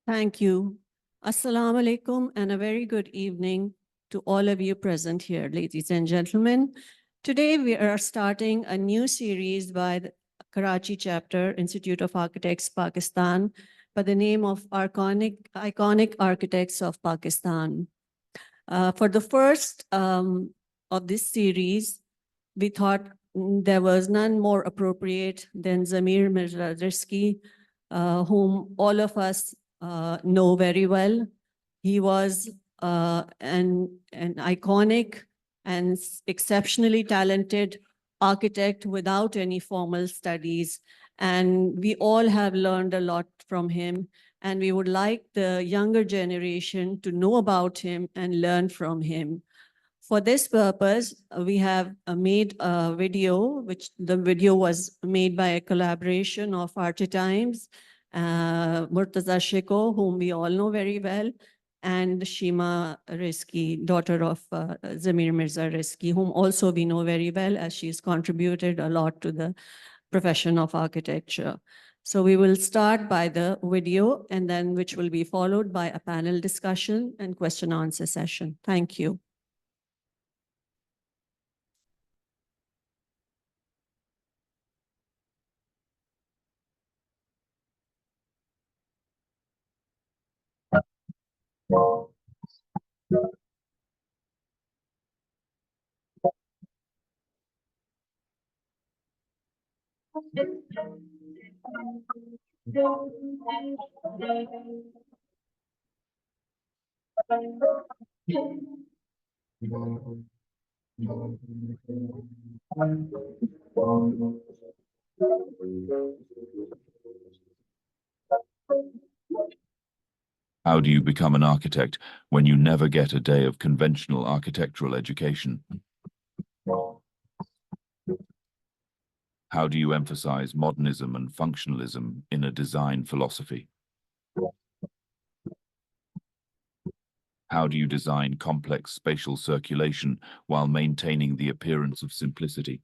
Thank you. Assalamu alaikum and a very good evening to all of you present here, ladies and gentlemen. Today we are starting a new series by the Karachi Chapter, Institute of Architects, Pakistan, by the name of Iconic Architects of Pakistan. For the first of this series, we thought there was none more appropriate than Zameer Mirza Rizki, whom all of us know very well. He was an iconic and exceptionally talented architect without any formal studies. And we all have learned a lot from him. And we would like the younger generation to know about him and learn from him. For this purpose, we have made a video, which the video was made by a collaboration of ARCHITIMES, Murtaza Shiko, whom we all know very well, and Sheema Rizki, daughter of Zameer Mirza Rizki, whom also we know very well as she's contributed a lot to the profession of architecture. So we will start by the video and then which will be followed by a panel discussion and question answer session. Thank you. How do you become an architect when you never get a day of conventional architectural education? How do you emphasize modernism and functionalism in a design philosophy? How do you design complex spatial circulation while maintaining the appearance of simplicity?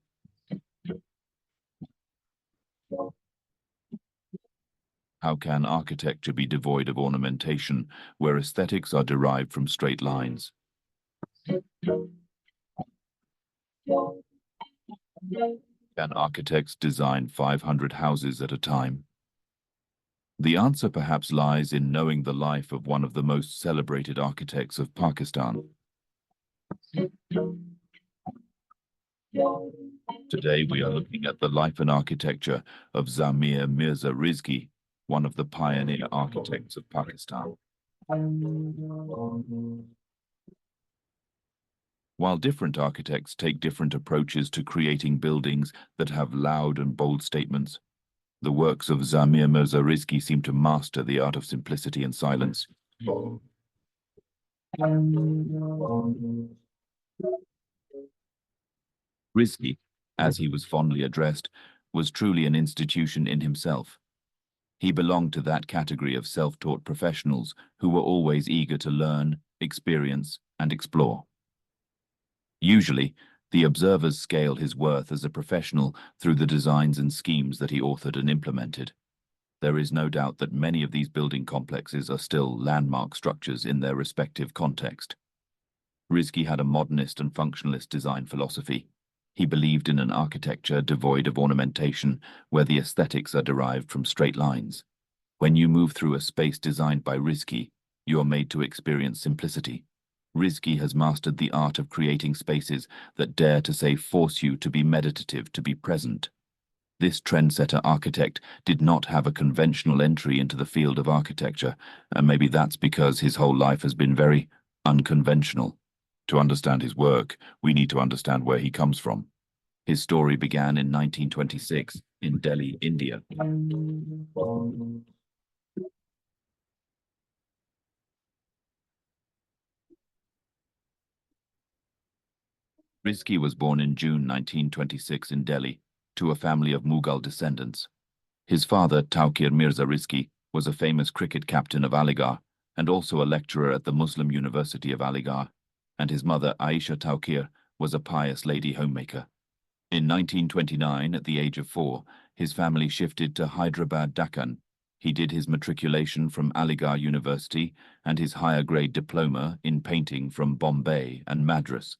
How can architecture be devoid of ornamentation where aesthetics are derived from straight lines? Can architects design 500 houses at a time? The answer perhaps lies in knowing the life of one of the most celebrated architects of Pakistan. Today we are looking at the life and architecture of Zameer Mirza Rizki, one of the pioneer architects of Pakistan. While different architects take different approaches to creating buildings that have loud and bold statements, the works of Zameer Mirza Rizki seem to master the art of simplicity and silence. Rizki, as he was fondly addressed, was truly an institution in himself. He belonged to that category of self-taught professionals who were always eager to learn, experience, and explore. Usually, the observers scale his worth as a professional through the designs and schemes that he authored and implemented. There is no doubt that many of these building complexes are still landmark structures in their respective context. Rizki had a modernist and functionalist design philosophy. He believed in an architecture devoid of ornamentation, where the aesthetics are derived from straight lines. When you move through a space designed by Rizki, you are made to experience simplicity. Rizki has mastered the art of creating spaces that dare to say force you to be meditative, to be present. This trendsetter architect did not have a conventional entry into the field of architecture, and maybe that's because his whole life has been very unconventional. To understand his work, we need to understand where he comes from. His story began in 1926 in Delhi, India. Rizki was born in June 1926 in Delhi to a family of Mughal descendants. His father, Tauqir Mirza Rizki, was a famous cricket captain of Aligarh and also a lecturer at the Muslim University of Aligarh, and his mother, Aisha Tauqir, was a pious lady homemaker. In 1929, at the age of 4, his family shifted to Hyderabad, Deccan. He did his matriculation from Aligarh University and his higher grade diploma in painting from Bombay and Madras.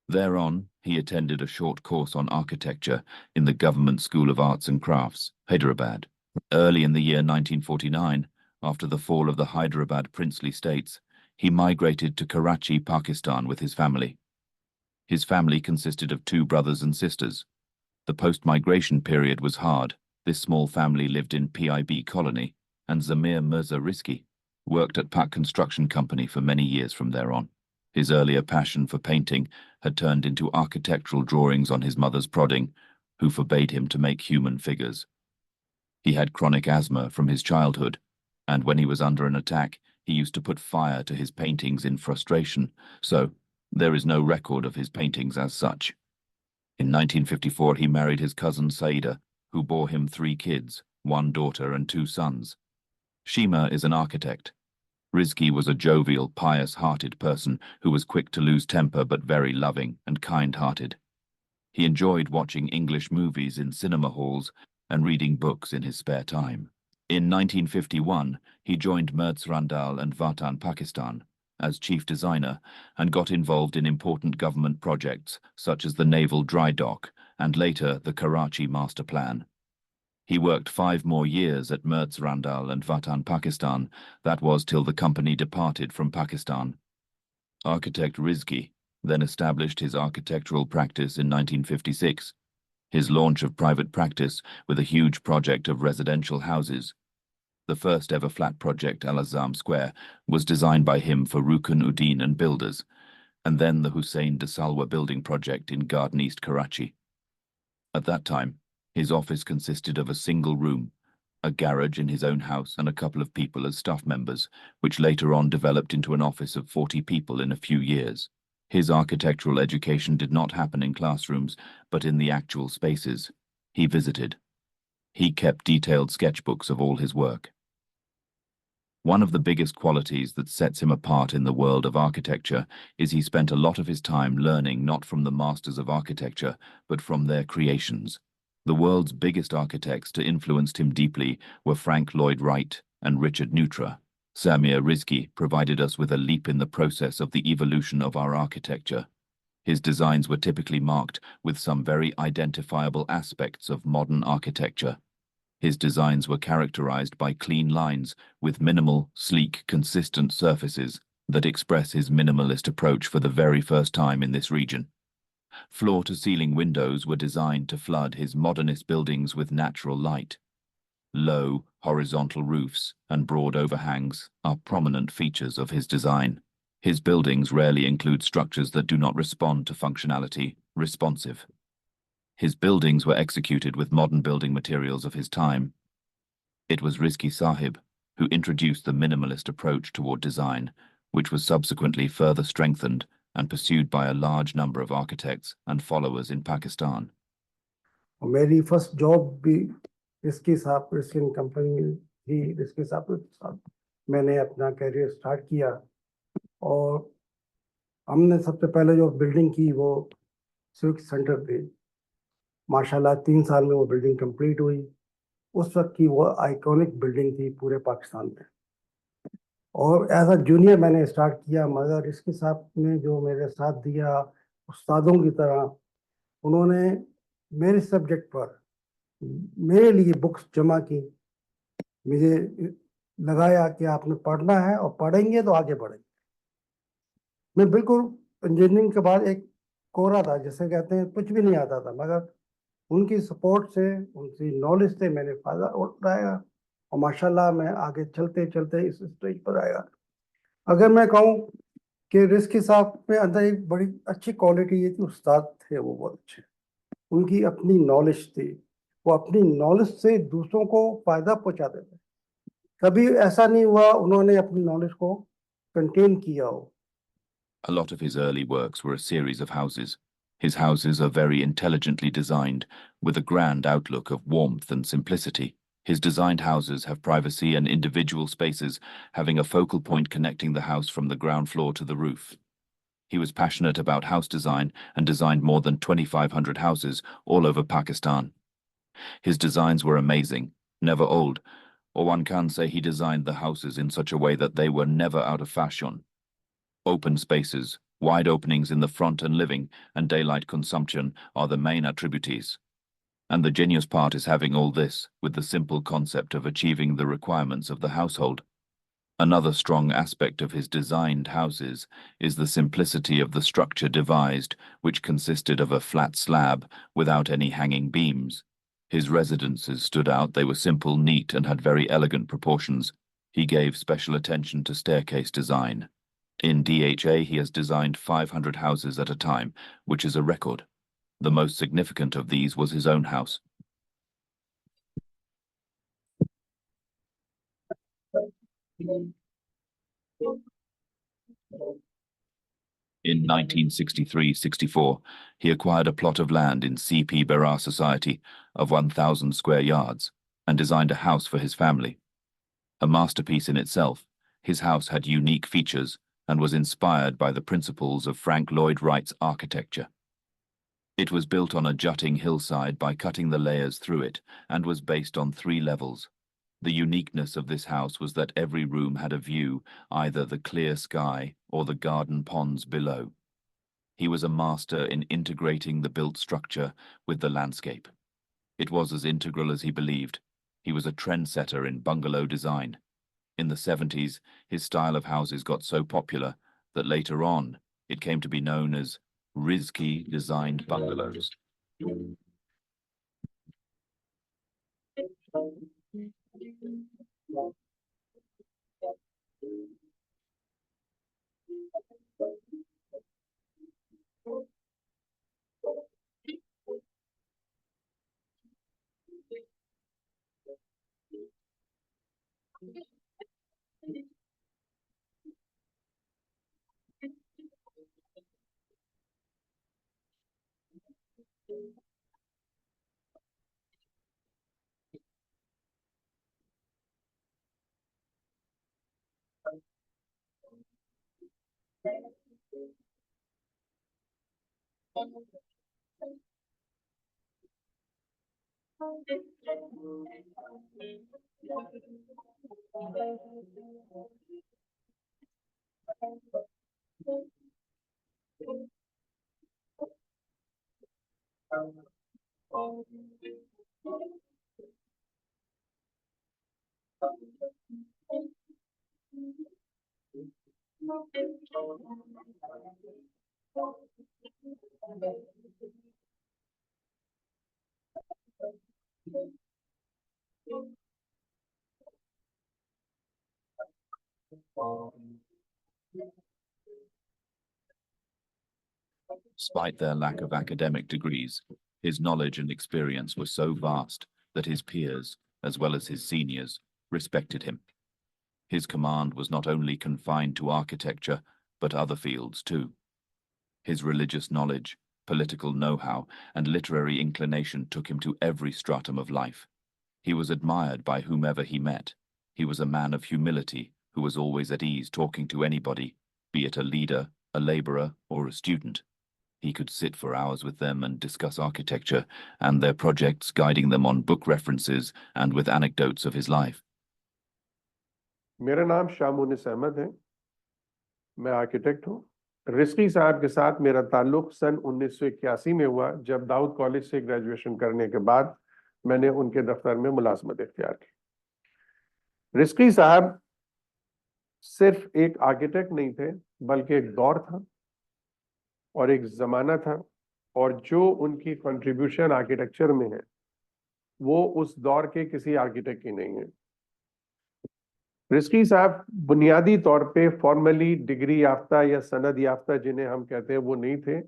Thereon, he attended a short course on architecture in the Government School of Arts and Crafts, Hyderabad. Early in the year 1949, after the fall of the Hyderabad princely states, he migrated to Karachi, Pakistan with his family. His family consisted of 2 brothers and sisters. The post-migration period was hard. This small family lived in PIB colony, and Zameer Mirza Rizki worked at Pak Construction Company for many years from there on. His earlier passion for painting had turned into architectural drawings on his mother's prodding, who forbade him to make human figures. He had chronic asthma from his childhood, and when he was under an attack, he used to put fire to his paintings in frustration, so there is no record of his paintings as such. In 1954, he married his cousin Saida, who bore him 3 kids, 1 daughter and 2 sons. Sheema is an architect. Rizki was a jovial, pious-hearted person who was quick to lose temper but very loving and kind-hearted. He enjoyed watching English movies in cinema halls and reading books in his spare time. In 1951, he joined Mirza Randal and Vatan, Pakistan, as chief designer and got involved in important government projects such as the Naval Dry Dock and later the Karachi Master Plan. He worked 5 more years at Mirza Randal and Vatan, Pakistan. That was till the company departed from Pakistan. Architect Rizki then established his architectural practice in 1956. His launch of private practice with a huge project of residential houses. The first ever flat project, Al Azam Square, was designed by him for Rukun Uddin and Builders, and then the Hussain de Salwa building project in Garden East, Karachi. At that time, his office consisted of a single room, a garage in his own house and a couple of people as staff members, which later on developed into an office of 40 people in a few years. His architectural education did not happen in classrooms, but in the actual spaces he visited. He kept detailed sketchbooks of all his work. One of the biggest qualities that sets him apart in the world of architecture is he spent a lot of his time learning not from the masters of architecture, but from their creations. The world's biggest architects to influence him deeply were Frank Lloyd Wright and Richard Neutra. Zameer Rizki provided us with a leap in the process of the evolution of our architecture. His designs were typically marked with some very identifiable aspects of modern architecture. His designs were characterized by clean lines with minimal, sleek, consistent surfaces that express his minimalist approach for the very first time in this region. Floor-to-ceiling windows were designed to flood his modernist buildings with natural light. Low, horizontal roofs and broad overhangs are prominent features of his design. His buildings rarely include structures that do not respond to functionality, responsive. His buildings were executed with modern building materials of his time. It was Rizki Sahib who introduced the minimalist approach toward design, which was subsequently further strengthened and pursued by a large number of architects and followers in Pakistan. मेरी first job भी risky साहब risky company में थी। Risky साहब के साथ मैंने अपना कैरियर स्टार्ट किया और हमने सबसे पहले जो बिल्डिंग की वो सिविक सेंटर पे, माशाल्लाह 3 साल में वो बिल्डिंग कंप्लीट हुई। उस वक्त की वो आइकॉनिक बिल्डिंग थी पूरे पाकिस्तान में। और एज अ जूनियर मैंने स्टार्ट किया, मगर रिस्की साहब ने जो मेरे साथ दिया उस्तादों की तरह, उन्होंने मेरे सब्जेक्ट पर मेरे लिए बुक्स जमा की, मुझे लगाया कि आपने पढ़ना है और पढ़ेंगे तो आगे बढ़ेंगे। मैं बिल्कुल इंजीनियरिंग के बाद एक कोरा था, जिसे कहते हैं कुछ भी नहीं आता था, मगर उनकी सपोर्ट से, उनकी नॉलेज से मैंने फ़ायदा उठाया और माशाल्लाह मैं आगे चलते चलते इस स्टेज पर आया। अगर मैं कहूँ कि रिस्की साहब में अंदर एक बड़ी अच्छी क्वालिटी ये थी, उस्ताद थे वो बहुत अच्छे, उनकी अपनी नॉलेज थी, वो अपनी नॉलेज से दूसरों को फ़ायदा पहुँचाते थे। कभी ऐसा नहीं हुआ उन्होंने अपनी नॉलेज को कंटेन किया हो। A lot of his early works were a series of houses. His houses are very intelligently designed, with a grand outlook of warmth and simplicity. His designed houses have privacy and individual spaces, having a focal point connecting the house from the ground floor to the roof. He was passionate about house design and designed more than 2,500 houses all over Pakistan. His designs were amazing, never old, or one can say he designed the houses in such a way that they were never out of fashion. Open spaces, wide openings in the front and living, and daylight consumption are the main attributes. And the genius part is having all this with the simple concept of achieving the requirements of the household. Another strong aspect of his designed houses is the simplicity of the structure devised, which consisted of a flat slab without any hanging beams. His residences stood out, they were simple, neat, and had very elegant proportions. He gave special attention to staircase design. In DHA, he has designed 500 houses at a time, which is a record. The most significant of these was his own house. In 1963-64, he acquired a plot of land in C.P. Berar Society of 1,000 square yards and designed a house for his family. A masterpiece in itself, his house had unique features and was inspired by the principles of Frank Lloyd Wright's architecture. It was built on a jutting hillside by cutting the layers through it and was based on 3 levels. The uniqueness of this house was that every room had a view, either the clear sky or the garden ponds below. He was a master in integrating the built structure with the landscape. It was as integral as he believed. He was a trendsetter in bungalow design. In the 70s, his style of houses got so popular that later on it came to be known as Rizki designed bungalows. Despite their lack of academic degrees, his knowledge and experience were so vast that his peers, as well as his seniors, respected him. His command was not only confined to architecture, but other fields too. His religious knowledge, political know-how, and literary inclination took him to every stratum of life. He was admired by whomever he met. He was a man of humility who was always at ease talking to anybody, be it a leader, a laborer, or a student. He could sit for hours with them and discuss architecture and their projects, guiding them on book references and with anecdotes of his life. मेरा नाम शाह मोनिस अहमद है, मैं architect हूँ। Risky साहब के साथ मेरा ताल्लुक सन 1981 में हुआ, जब दाऊद कॉलेज से ग्रेजुएशन करने के बाद मैंने उनके दफ्तर में मुलाजमत इख्तियार की। रिस्की साहब सिर्फ एक आर्किटेक्ट नहीं थे, बल्कि एक दौर था और एक जमाना था, और जो उनकी कंट्रीब्यूशन आर्किटेक्चर में है वो उस दौर के किसी आर्किटेक्ट की नहीं है। रिस्की साहब बुनियादी तौर पे फॉर्मली डिग्री याफ्ता या सनद याफ्ता जिन्हें हम कहते हैं वो नहीं थे,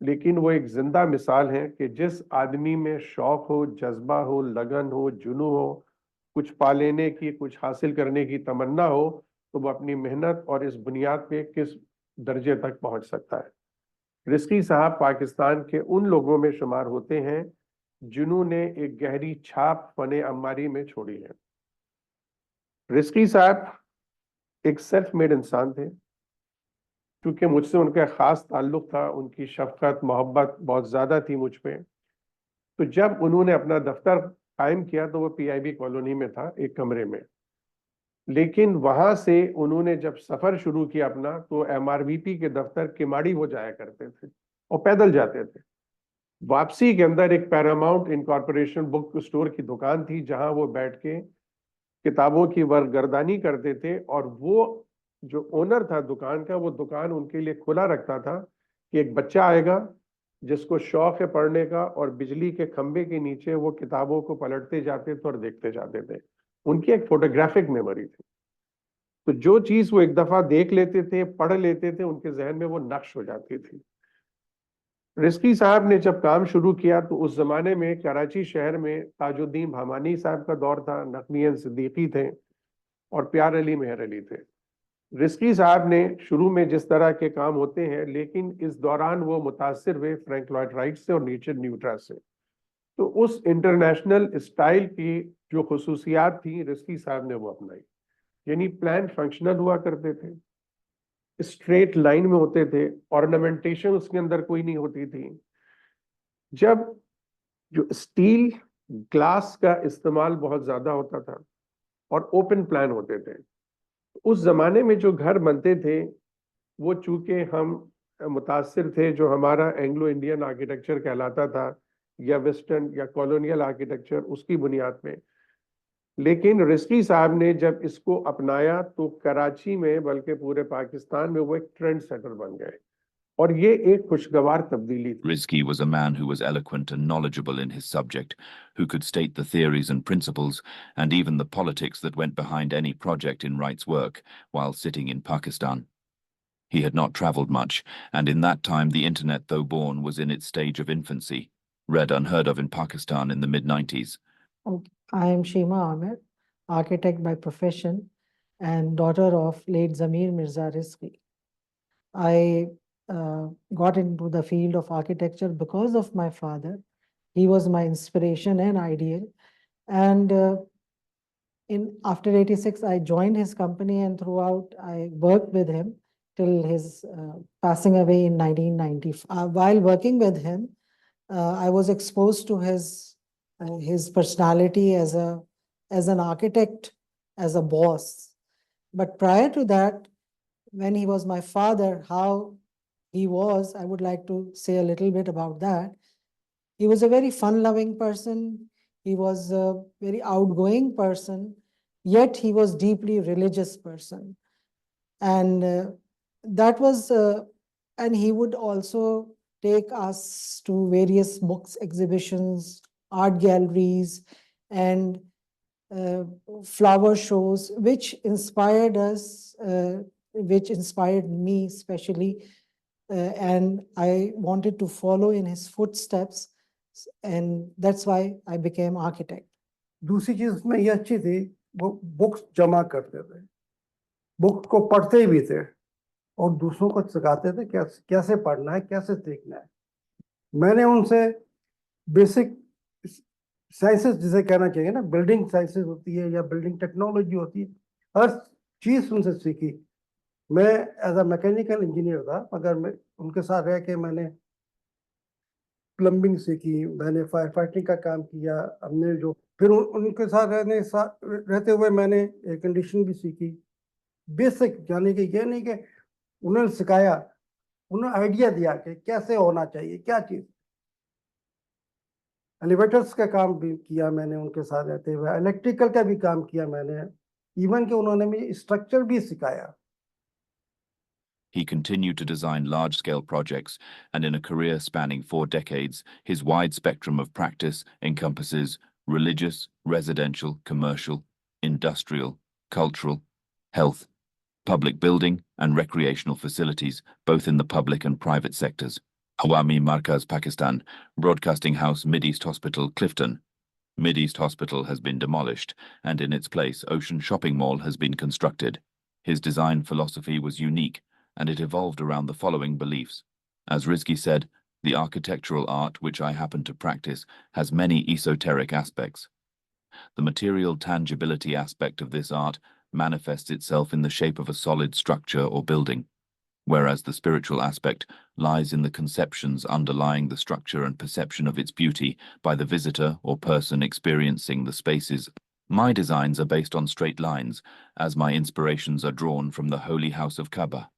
लेकिन वो एक जिंदा मिसाल है कि जिस आदमी में शौक हो, जज्बा हो, लगन हो, जुनू हो, कुछ पा लेने की, कुछ हासिल करने की तमन्ना हो, तो वो अपनी मेहनत और इस बुनियाद पे किस दर्जे तक पहुंच सकता है। रिस्की साहब पाकिस्तान के उन लोगों में शुमार होते हैं जिन्होंने एक गहरी छाप फने अम्मारी में छोड़ी है। रिस्की साहब एक सेल्फ मेड इंसान थे, क्योंकि मुझसे उनका खास ताल्लुक था, उनकी शफकत मोहब्बत बहुत ज्यादा थी मुझ पे। तो जब उन्होंने अपना दफ्तर قائم کیا تو وہ PIB کالونی میں تھا ایک کمرے میں، لیکن وہاں سے انہوں نے جب سفر شروع کیا اپنا تو MRVP کے دفتر کماڑی وہ جایا کرتے تھے اور پیدل جاتے تھے۔ واپسی کے اندر ایک پیراماؤنٹ انکارپوریشن بک اسٹور کی دکان تھی جہاں وہ بیٹھ کے کتابوں کی ورگردانی کرتے تھے، اور وہ جو اونر تھا دکان کا وہ دکان ان کے لیے کھلا رکھتا تھا کہ ایک بچہ آئے گا جس کو شوق ہے پڑھنے کا، اور بجلی کے کھمبے کے نیچے وہ کتابوں کو پلٹتے جاتے تھے اور دیکھتے جاتے تھے۔ ان کی ایک فوٹوگرافک میموری تھی، تو جو چیز وہ ایک دفعہ دیکھ لیتے تھے، پڑھ لیتے تھے، ان کے ذہن میں وہ نقش ہو جاتی تھی۔ رزقی صاحب نے جب کام شروع کیا تو اس زمانے میں کراچی شہر میں تاج الدین بھامانی صاحب کا دور تھا، نقوی صدیقی تھے اور پیار علی مہر علی تھے۔ رزقی صاحب نے شروع میں جس طرح کے کام ہوتے ہیں، لیکن اس دوران وہ متاثر ہوئے فرینک لوئڈ رائٹ سے اور نیچر نیوٹرا سے، تو اس انٹرنیشنل اسٹائل کی جو خصوصیات تھیں رزقی صاحب نے وہ اپنائی، یعنی پلان فنکشنل ہوا کرتے تھے، اسٹریٹ لائن میں ہوتے تھے، ornamentation اس کے اندر کوئی نہیں ہوتی تھی۔ جب جو اسٹیل گلاس کا استعمال بہت زیادہ ہوتا تھا اور اوپن پلان ہوتے تھے، اس زمانے میں جو گھر بنتے تھے وہ چونکہ ہم متاثر تھے جو ہمارا اینگلو انڈین آرکیٹیکچر کہلاتا تھا یا ویسٹرن یا کالونیل آرکیٹیکچر، اس کی بنیاد میں، لیکن رزقی صاحب نے جب اس کو اپنایا تو کراچی میں بلکہ پورے پاکستان میں وہ ایک ٹرینڈ سیٹر بن گئے، اور یہ ایک خوشگوار تبدیلی تھی۔ Rizki was a man who was eloquent and knowledgeable in his subject, who could state the theories and principles, and even the politics that went behind any project in rights work, while sitting in Pakistan. He had not travelled much, and in that time the internet, though born, was in its stage of infancy, read unheard of in Pakistan in the mid-90s. I am Sheema Amir, architect by profession and daughter of late Zameer Mirza Rizki. I got into the field of architecture because of my father. He was my inspiration and ideal. And after 86, I joined his company, and throughout I worked with him till his passing away in 1990. While working with him, I was exposed to his personality as an architect, as a boss. But prior to that, when he was my father, how he was, I would like to say a little bit about that. He was a very fun-loving person. He was a very outgoing person, yet he was deeply religious person. And that was, and he would also take us to various books, exhibitions, art galleries, and flower shows, which inspired us, which inspired me especially, and I wanted to follow in his footsteps, and that's why I became architect. दूसरी चीज उसमें ये अच्छी थी, वो books जमा करते थे, बुक्स को पढ़ते भी थे और दूसरों को सिखाते थे कैसे पढ़ना है, कैसे सीखना है। मैंने उनसे बेसिक साइंसेस जिसे कहना चाहिए ना, बिल्डिंग साइंसेस होती है या बिल्डिंग टेक्नोलॉजी होती है, हर चीज उनसे सीखी। मैं एज अ मैकेनिकल इंजीनियर था, मगर मैं उनके साथ रह के मैंने प्लम्बिंग सीखी, मैंने फायर फाइटिंग का काम किया। हमने जो फिर उनके साथ रहते हुए मैंने एयर कंडीशन भी सीखी, बेसिक, यानी कि ये नहीं कि उन्होंने सिखाया, उन्होंने आइडिया दिया कि कैसे होना चाहिए क्या चीज। एलिवेटर्स का काम भी किया मैंने उनके साथ रहते हुए, इलेक्ट्रिकल का भी काम किया मैंने, इवन कि उन्होंने मुझे स्ट्रक्चर भी सिखाया। He continued to design large-scale projects, and in a career spanning 4 decades, his wide spectrum of practice encompasses religious, residential, commercial, industrial, cultural, health, public building, and recreational facilities, both in the public and private sectors. Awami Markaz, Pakistan, Broadcasting House, Mideast Hospital, Clifton. Mideast Hospital has been demolished, and in its place, Ocean Shopping Mall has been constructed. His design philosophy was unique, and it evolved around the following beliefs. As Rizki said, the architectural art which I happen to practice has many esoteric aspects. The material tangibility aspect of this art manifests itself in the shape of a solid structure or building. whereas the spiritual aspect lies in the conceptions underlying the structure and perception of its beauty by the visitor or person experiencing the spaces. My designs are based on straight lines, as my inspirations are drawn from the holy house of Kaaba.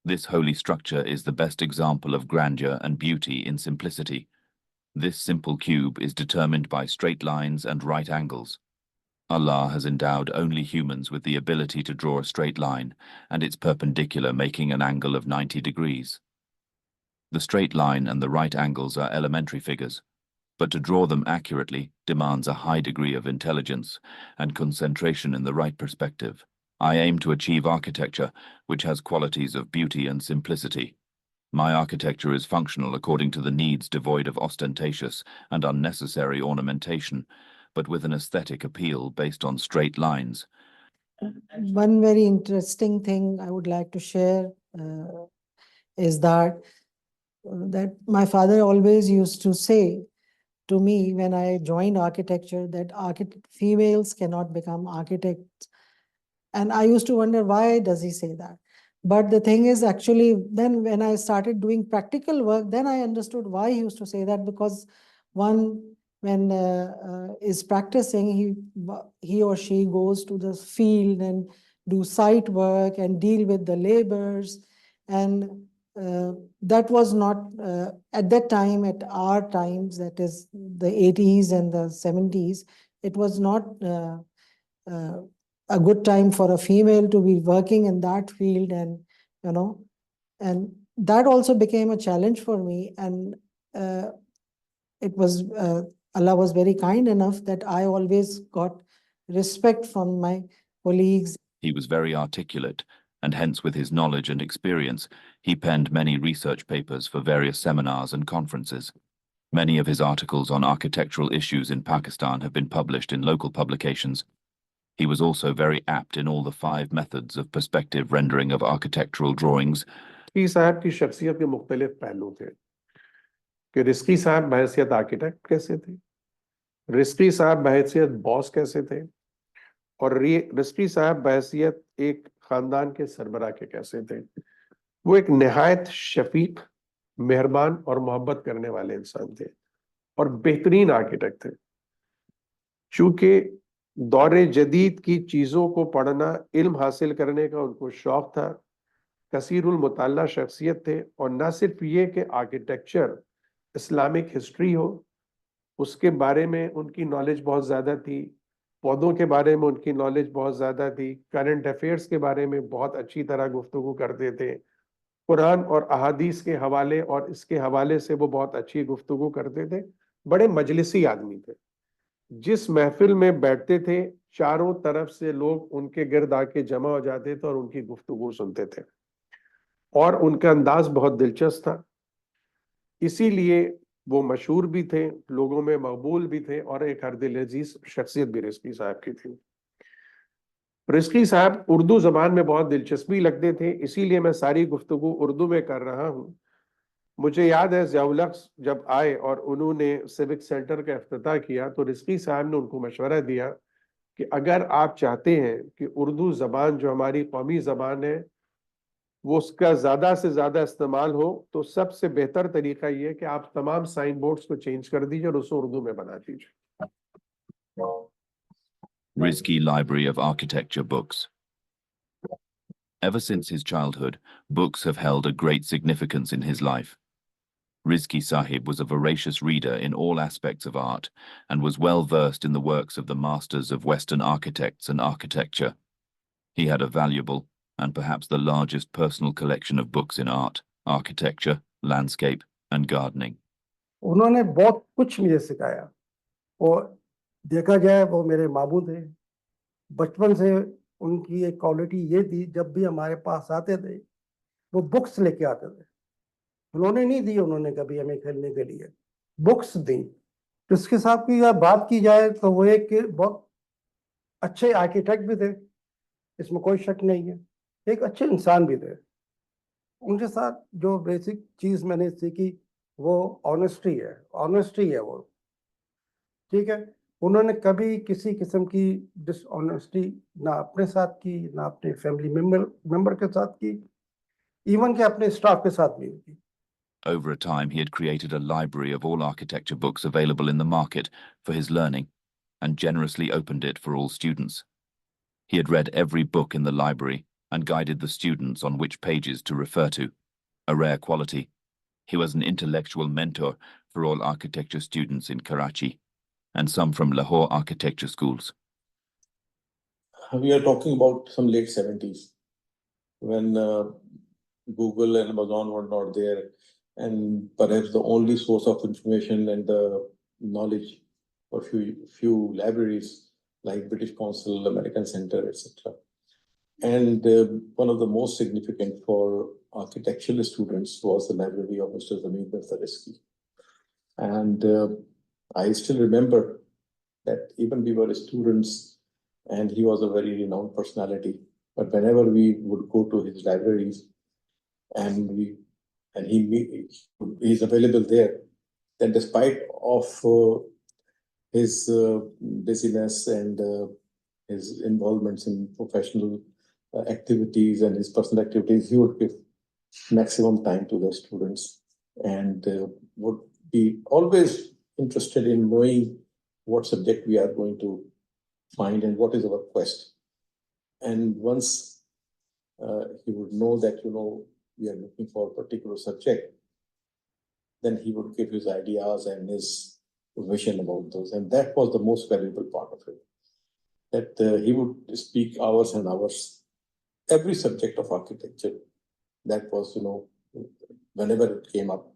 This holy structure is the best example of grandeur and beauty in simplicity. This simple cube is determined by straight lines and right angles. Allah has endowed only humans with the ability to draw a straight line, and its perpendicular making an angle of 90 degrees. The straight line and the right angles are elementary figures, but to draw them accurately demands a high degree of intelligence and concentration in the right perspective. I aim to achieve architecture which has qualities of beauty and simplicity. My architecture is functional according to the needs, devoid of ostentatious and unnecessary ornamentation, but with an aesthetic appeal based on straight lines. One very interesting thing I would like to share is that my father always used to say to me when I joined architecture that females cannot become architects. And I used to wonder, why does he say that? But the thing is, actually, then when I started doing practical work, then I understood why he used to say that, because one, when is practicing, he or she goes to the field and do site work and deal with the laborers. And that was not, at that time, at our times, that is the 80s and the 70s, it was not a good time for a female to be working in that field. And, you know, and that also became a challenge for me. And it was, Allah was very kind enough that I always got respect from my colleagues. He was very articulate, and hence with his knowledge and experience, he penned many research papers for various seminars and conferences. Many of his articles on architectural issues in Pakistan have been published in local publications. He was also very apt in all the 5 methods of perspective rendering of architectural drawings. रिज़्की साहब की शख्सियत के मुख्तलिफ पहलू थे कि रिज़्की साहब बहैसियत architect कैसे थे, रिज़्की साहब बहैसियत बॉस कैसे थे, और रिज़्की साहब बहैसियत एक खानदान के सरबराह के कैसे थे। वो एक निहायत शफीक, मेहरबान और मोहब्बत करने वाले इंसान थे और बेहतरीन आर्किटेक्ट थे। चूंकि दौरे जदीद की चीज़ों को पढ़ना, इल्म हासिल करने का उनको शौक था, कसीरुल मुताल्ला शख्सियत थे, और न सिर्फ ये कि आर्किटेक्चर इस्लामिक हिस्ट्री हो, उसके बारे में उनकी नॉलेज बहुत ज़्यादा थी, पौधों के बारे में उनकी नॉलेज बहुत ज़्यादा थी, करंट अफेयर्स के बारे में बहुत अच्छी तरह गुफ्तगू करते थे, कुरान और अहादीस के हवाले और इसके हवाले से वो बहुत अच्छी गुफ्तगू करते थे। बड़े मजलिसी आदमी थे। जिस महफिल में बैठते थे, चारों तरफ से लोग उनके गिर्द आके जमा हो जाते थे और उनकी गुफ्तगू सुनते थे, और उनका अंदाज बहुत दिलचस्प था, इसीलिए वो मशहूर भी थे, लोगों में मकबूल भी थे, और एक हर दिल अजीज शख्सियत भी रिज़्की साहब की थी। रिज़्की साहब उर्दू ज़बान में बहुत दिलचस्पी लगते थे, इसीलिए मैं सारी गुफ्तगू उर्दू में कर रहा हूँ। मुझे याद है ज़ियाउल-हक़ जब आए और उन्होंने सिविक सेंटर का इफ्तिताह किया, तो रिज़्की साहब ने उनको मशवरा दिया कि अगर आप चाहते हैं कि उर्दू ज़बान जो हमारी कौमी ज़बान है वो उसका ज़्यादा से ज़्यादा इस्तेमाल हो, तो सबसे बेहतर तरीका ये है कि आप तमाम साइन बोर्ड्स को चेंज कर दीजिए और उसे उर्दू में बना दीजिए। Rizki Library of Architecture Books. Ever since his childhood, books have held a great significance in his life. Rizki Sahib was a voracious reader in all aspects of art and was well versed in the works of the masters of Western architects and architecture. He had a valuable and perhaps the largest personal collection of books in art, architecture, landscape, and gardening. उन्होंने बहुत कुछ मुझे सिखाया, और देखा जाए वो मेरे मामू थे। बचपन से उनकी एक क्वालिटी ये थी, जब भी हमारे पास आते थे वो बुक्स लेके आते थे। उन्होंने नहीं दी, उन्होंने कभी हमें खेलने के लिए बुक्स दी। इसके साथ की अगर बात की जाए तो वो एक बहुत अच्छे आर्किटेक्ट भी थे, इसमें कोई शक नहीं है, एक अच्छे इंसान भी थे। उनके साथ जो बेसिक चीज मैंने सीखी वो ऑनेस्टी है वो, ठीक है। उन्होंने कभी किसी किस्म की डिसऑनेस्टी ना अपने साथ की, ना अपने फैमिली मेंबर के साथ की। इवन के अपने स्टाफ के साथ भी होती। Over a time, he had created a library of all architecture books available in the market for his learning and generously opened it for all students. He had read every book in the library and guided the students on which pages to refer to, a rare quality. He was an intellectual mentor for all architecture students in Karachi and some from Lahore architecture schools. We are talking about some late 70s when Google and Amazon were not there, and perhaps the only source of information and the knowledge for few libraries like British Council, American Center, etc. And one of the most significant for architectural students was the library of Mr. Zameer Mirza Rizki. And I still remember that even we were students and he was a very renowned personality. But whenever we would go to his libraries and he's available there, then despite of his busyness and his involvements in professional activities and his personal activities, he would give maximum time to the students and would be always interested in knowing what subject we are going to find and what is our quest. And once he would know that, we are looking for a particular subject, then he would give his ideas and his vision about those. And that was the most valuable part of it. That he would speak hours and hours, every subject of architecture. That was, whenever it came up,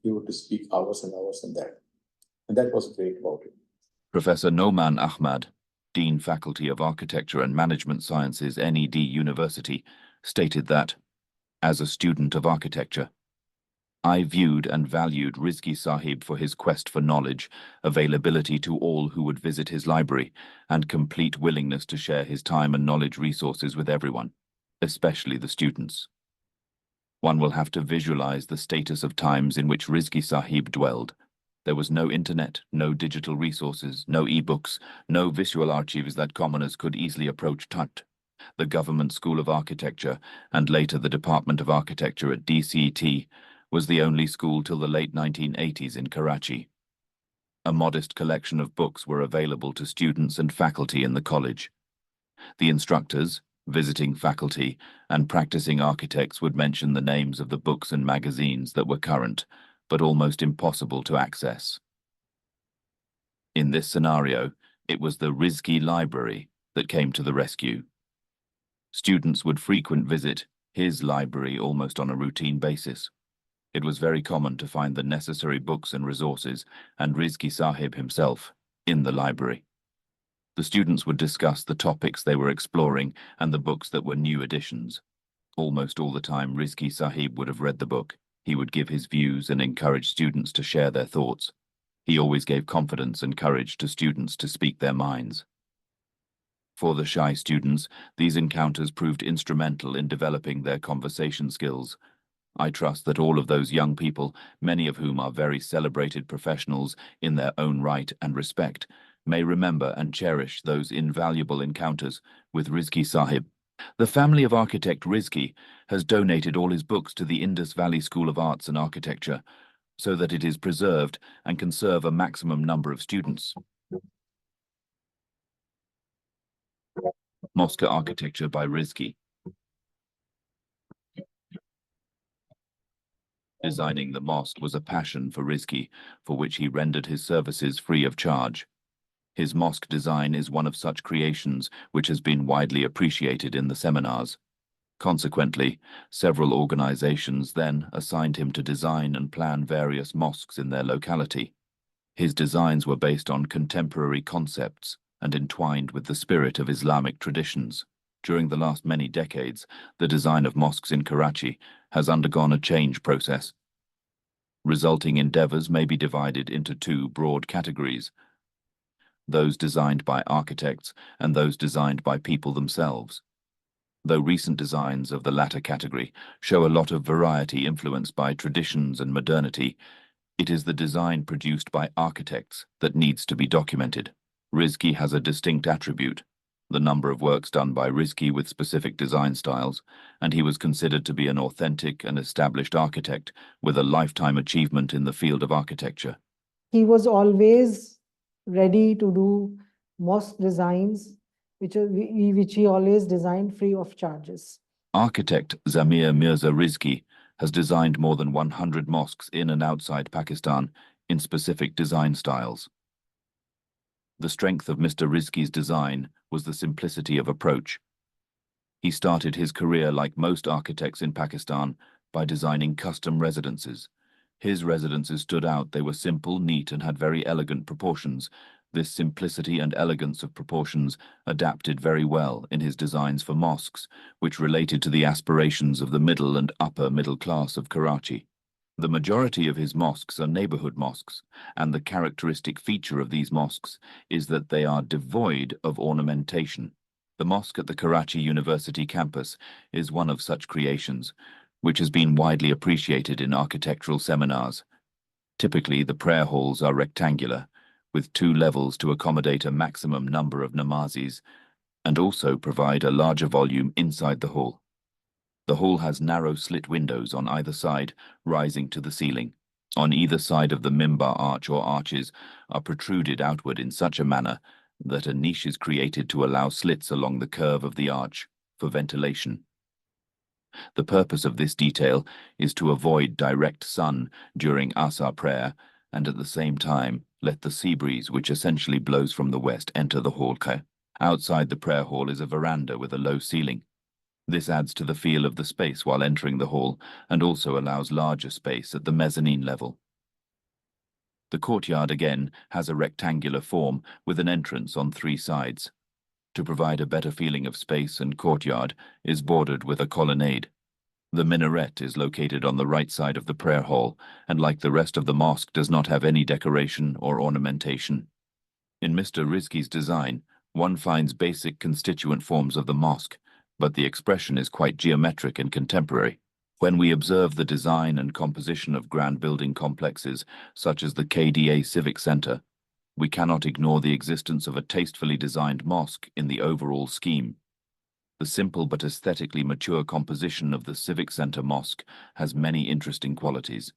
he would speak hours and hours on that. And that was great about it. Professor Nouman Ahmad, Dean Faculty of Architecture and Management Sciences, NED University, stated that, as a student of architecture, I viewed and valued Rizki Sahib for his quest for knowledge, availability to all who would visit his library, and complete willingness to share his time and knowledge resources with everyone, especially the students. One will have to visualize the status of times in which Rizki Sahib dwelled. There was no internet, no digital resources, no e-books, no visual archives that commoners could easily approach. The Government School of Architecture, and later the Department of Architecture at DCT, was the only school till the late 1980s in Karachi. A modest collection of books were available to students and faculty in the college. The instructors, visiting faculty, and practicing architects would mention the names of the books and magazines that were current, but almost impossible to access. In this scenario, it was the Rizki Library that came to the rescue. Students would frequent visit his library almost on a routine basis. It was very common to find the necessary books and resources, and Rizki Sahib himself, in the library. The students would discuss the topics they were exploring and the books that were new additions. Almost all the time, Rizki Sahib would have read the book. He would give his views and encourage students to share their thoughts. He always gave confidence and courage to students to speak their minds. For the shy students, these encounters proved instrumental in developing their conversation skills. I trust that all of those young people, many of whom are very celebrated professionals in their own right and respect, may remember and cherish those invaluable encounters with Rizki Sahib. The family of architect Rizki has donated all his books to the Indus Valley School of Arts and Architecture so that it is preserved and can serve a maximum number of students. Mosque Architecture by Rizki. Designing the mosque was a passion for Rizki, for which he rendered his services free of charge. His mosque design is one of such creations which has been widely appreciated in the seminars. Consequently, several organizations then assigned him to design and plan various mosques in their locality. His designs were based on contemporary concepts and entwined with the spirit of Islamic traditions. During the last many decades, the design of mosques in Karachi has undergone a change process. Resulting endeavors may be divided into two broad categories: those designed by architects and those designed by people themselves. Though recent designs of the latter category show a lot of variety influenced by traditions and modernity, it is the design produced by architects that needs to be documented. Rizki has a distinct attribute. the number of works done by Rizki with specific design styles, and he was considered to be an authentic and established architect with a lifetime achievement in the field of architecture. He was always ready to do mosque designs, which he always designed free of charges. Architect Zameer Mirza Rizki has designed more than 100 mosques in and outside Pakistan in specific design styles. The strength of Mr. Rizki's design was the simplicity of approach. He started his career like most architects in Pakistan by designing custom residences. His residences stood out. They were simple, neat, and had very elegant proportions. This simplicity and elegance of proportions adapted very well in his designs for mosques, which related to the aspirations of the middle and upper middle class of Karachi. The majority of his mosques are neighborhood mosques, and the characteristic feature of these mosques is that they are devoid of ornamentation. The mosque at the Karachi University campus is one of such creations, which has been widely appreciated in architectural seminars. Typically, the prayer halls are rectangular, with 2 levels to accommodate a maximum number of namazis, and also provide a larger volume inside the hall. The hall has narrow slit windows on either side, rising to the ceiling. On either side of the mimbar arch or arches are protruded outward in such a manner that a niche is created to allow slits along the curve of the arch for ventilation. The purpose of this detail is to avoid direct sun during Asr prayer and at the same time let the sea breeze, which essentially blows from the west, enter the hall. Outside the prayer hall is a veranda with a low ceiling. This adds to the feel of the space while entering the hall and also allows larger space at the mezzanine level. The courtyard again has a rectangular form with an entrance on 3 sides. To provide a better feeling of space and courtyard is bordered with a colonnade. The minaret is located on the right side of the prayer hall and, like the rest of the mosque, does not have any decoration or ornamentation. In Mr. Rizki's design, one finds basic constituent forms of the mosque, but the expression is quite geometric and contemporary. When we observe the design and composition of grand building complexes, such as the KDA Civic Center, we cannot ignore the existence of a tastefully designed mosque in the overall scheme. The simple but aesthetically mature composition of the Civic Center Mosque has many interesting qualities.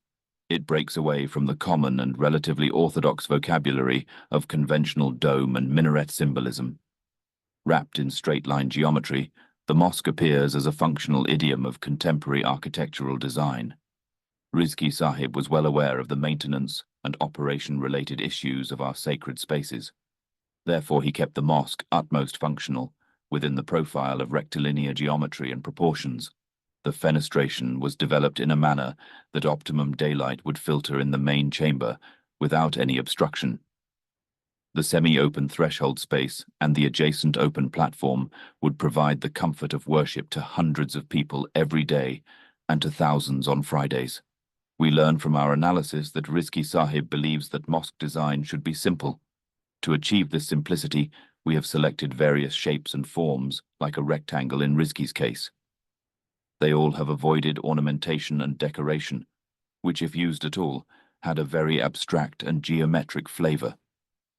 It breaks away from the common and relatively orthodox vocabulary of conventional dome and minaret symbolism. Wrapped in straight-line geometry, the mosque appears as a functional idiom of contemporary architectural design. Rizki Sahib was well aware of the maintenance and operation-related issues of our sacred spaces. Therefore, he kept the mosque utmost functional within the profile of rectilinear geometry and proportions. The fenestration was developed in a manner that optimum daylight would filter in the main chamber without any obstruction. The semi-open threshold space and the adjacent open platform would provide the comfort of worship to hundreds of people every day and to thousands on Fridays. We learn from our analysis that Rizki Sahib believes that mosque design should be simple. To achieve this simplicity, we have selected various shapes and forms, like a rectangle in Rizki's case. They all have avoided ornamentation and decoration, which, if used at all, had a very abstract and geometric flavor.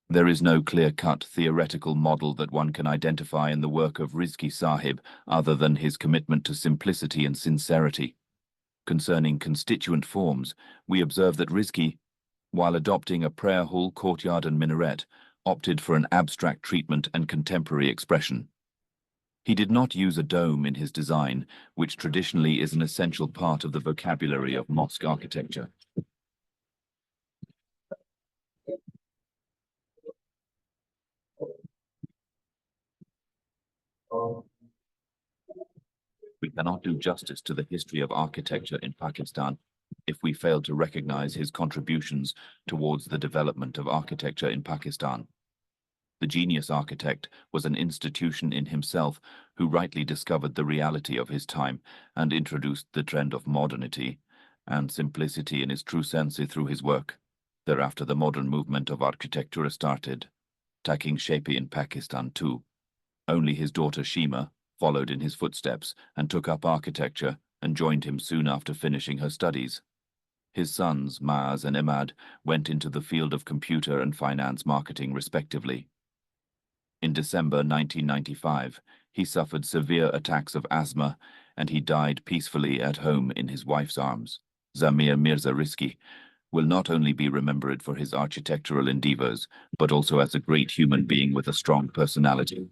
There is no clear-cut theoretical model that one can identify in the work of Rizki Sahib other than his commitment to simplicity and sincerity. Concerning constituent forms, we observe that Rizki, while adopting a prayer hall, courtyard and minaret, opted for an abstract treatment and contemporary expression. He did not use a dome in his design, which traditionally is an essential part of the vocabulary of mosque architecture. We cannot do justice to the history of architecture in Pakistan if we fail to recognize his contributions towards the development of architecture in Pakistan. The genius architect was an institution in himself who rightly discovered the reality of his time and introduced the trend of modernity and simplicity in its true sense through his work. Thereafter, the modern movement of architecture started, taking shape in Pakistan too. Only his daughter Sheema followed in his footsteps and took up architecture and joined him soon after finishing her studies. His sons, Maaz and Emad, went into the field of computer and finance marketing respectively. In December 1995, he suffered severe attacks of asthma and he died peacefully at home in his wife's arms. Zameer Mirza Rizki will not only be remembered for his architectural endeavors, but also as a great human being with a strong personality.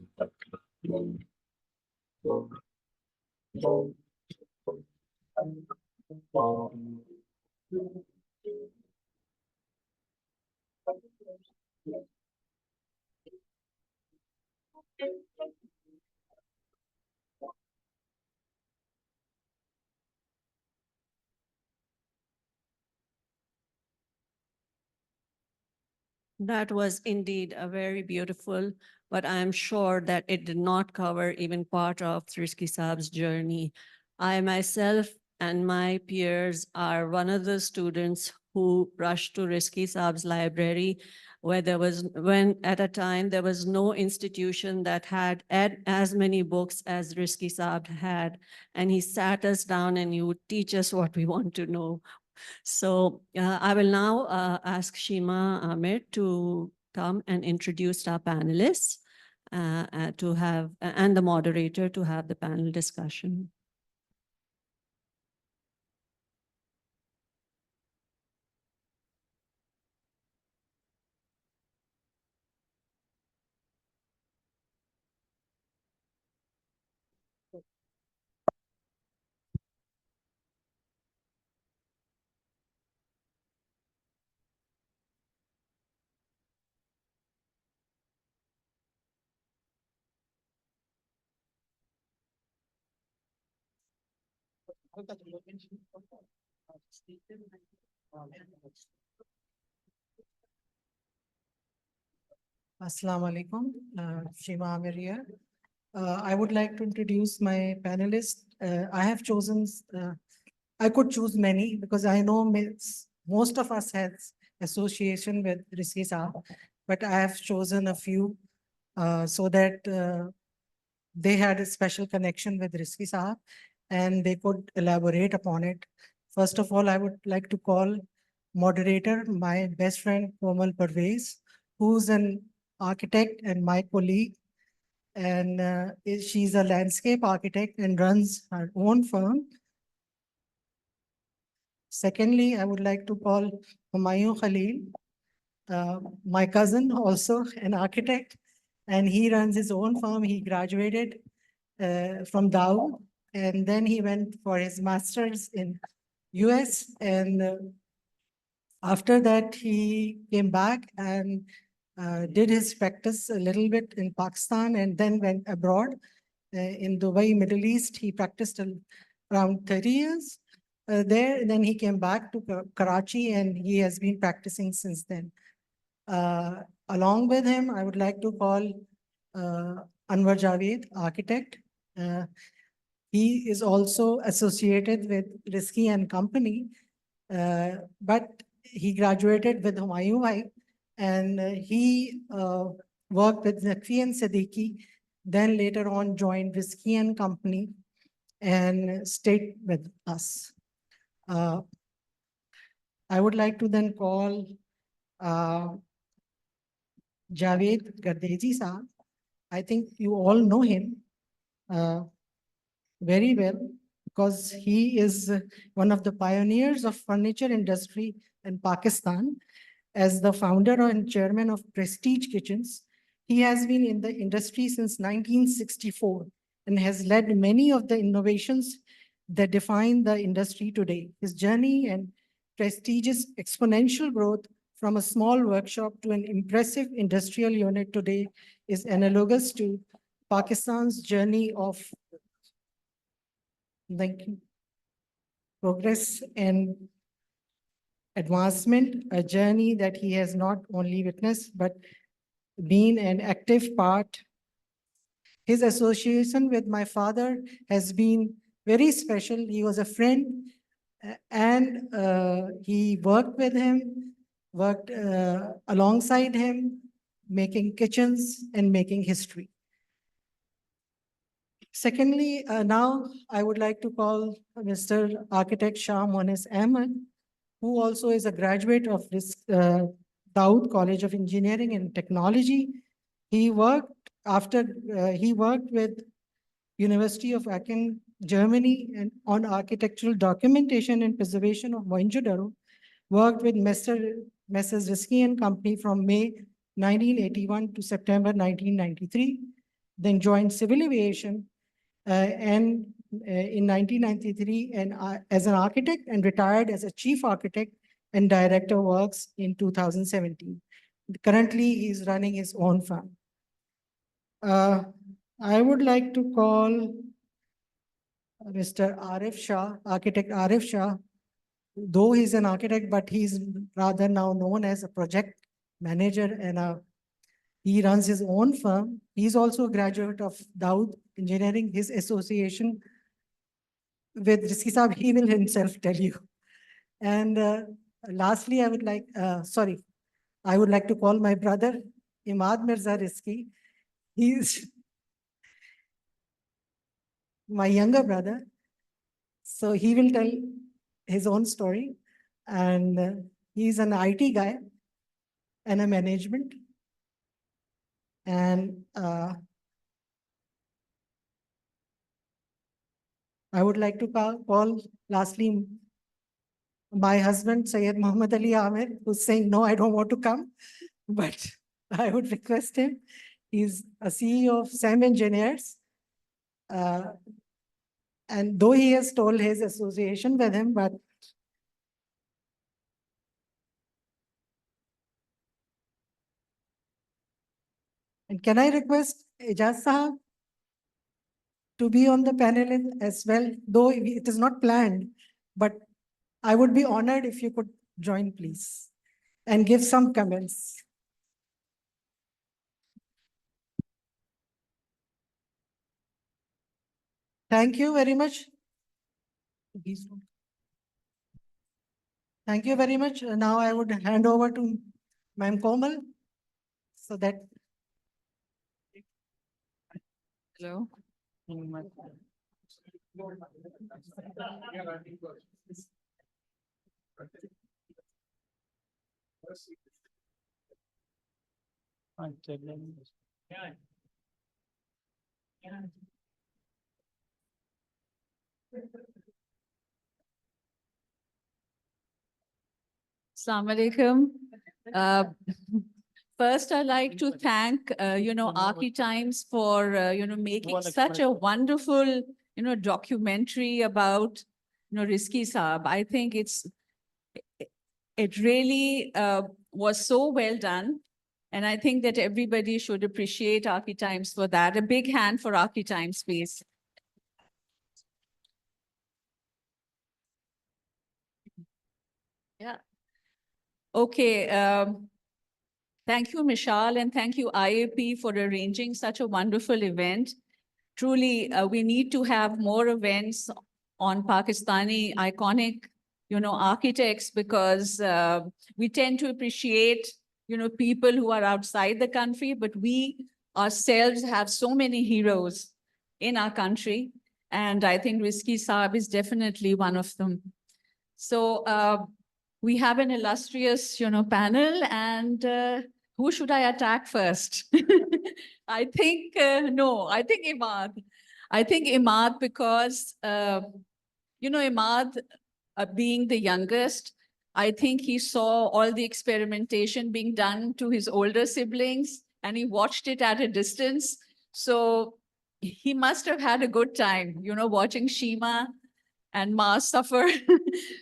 That was indeed a very beautiful, but I am sure that it did not cover even part of Rizki Saab's journey. I myself and my peers are one of the students who rushed to Rizki Saab's library, where when at a time there was no institution that had as many books as Rizki Saab had. And he sat us down and he would teach us what we want to know. So I will now ask Sheema Amir to come and introduce our panelists to have, and the moderator to have the panel discussion. Assalamu alaikum, Sheema Amir here. I would like to introduce my panelists. I have chosen, I could choose many because I know most of us has association with Rizki Saab, but I have chosen a few so that they had a special connection with Rizki Saab and they could elaborate upon it. First of all, I would like to call moderator, my best friend, Komal Parvez, who's an architect and my colleague. And she's a landscape architect and runs her own firm. Secondly, I would like to call Humayun Khalil, my cousin, also an architect, and he runs his own firm. He graduated from Dow, and then he went for his master's in US, and after that he came back and did his practice a little bit in Pakistan and then went abroad in Dubai, Middle East. He practiced around 30 years there. Then he came back to Karachi and he has been practicing since then. Along with him, I would like to call Anwer Jawaid, architect. He is also associated with Rizki and Company, but he graduated with Humayun and he worked with Zakfi and Siddiqui, then later on joined Rizki and Company and stayed with us. I would like to then call Javaid Gardezi Saab. I think you all know him very well because he is one of the pioneers of furniture industry in Pakistan. As the founder and chairman of Prestige Kitchens, he has been in the industry since 1964 and has led many of the innovations that define the industry today. His journey and Prestige's exponential growth from a small workshop to an impressive industrial unit today is analogous to Pakistan's journey of progress and advancement, a journey that he has not only witnessed, but been an active part. His association with my father has been very special. He was a friend and he worked with him, worked alongside him, making kitchens and making history. Secondly, now I would like to call Mr. Architect Shah Monis Ahmed, who also is a graduate of this Dawood College of Engineering and Technology. He worked after he worked with University of Aachen, Germany, and on architectural documentation and preservation of Mohenjo-daro, worked with Messrs. Rizki and Company from May 1981 to September 1993, then joined civil aviation and in 1993 and as an architect, and retired as a chief architect and director works in 2017. Currently, he is running his own firm. I would like to call Mr. Arif Shah, architect Arif Shah. Though he's an architect, but he's rather now known as a project manager, and he runs his own firm. He's also a graduate of Dawood Engineering. His association with Rizki Saab, he will himself tell you. And lastly, I would like to call my brother, Emad Mirza Rizki. He's my younger brother. So he will tell his own story. And he's an IT guy and a management. And I would like to call lastly my husband, Syed Muhammad Ali Aamir, who's saying, no, I don't want to come, but I would request him. He's a CEO of SAM Engineers. And though he has told his association with him, but and can I request Ejaz Ahad to be on the panel as well, though it is not planned, but I would be honored if you could join, please, and give some comments. Thank you very much. Thank you very much. Now I would hand over to Ma'am Komal so that. Hello. Assalamu alaikum. First, I'd like to thank, ARCHITIMES for, making such a wonderful, documentary about, Rizki Saab. I think it really was so well done. And I think that everybody should appreciate ARCHITIMES for that. A big hand for ARCHITIMES, please. Yeah. Okay. Thank you, Michelle, and thank you, IAP, for arranging such a wonderful event. Truly, we need to have more events on Pakistani iconic, architects, because we tend to appreciate, people who are outside the country, but we ourselves have so many heroes in our country. And I think Rizki Saab is definitely one of them. So we have an illustrious, panel, and who should I attack first? I think Emad. I think Emad because, Emad being the youngest, I think he saw all the experimentation being done to his older siblings and he watched it at a distance. So he must have had a good time, watching Sheema and Ma suffer.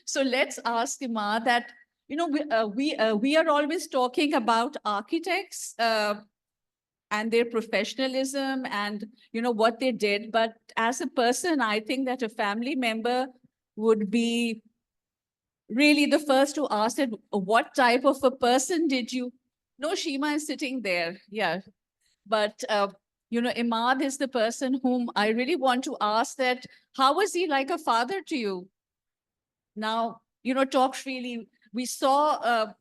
So let's ask Emad that, we are always talking about architects and their professionalism and, what they did. But as a person, I think that a family member would be really the first to ask that, what type of a person did you? No, Sheema is sitting there. Yeah. But, Emad is the person whom I really want to ask that, how was he like a father to you? Now, talk freely. We saw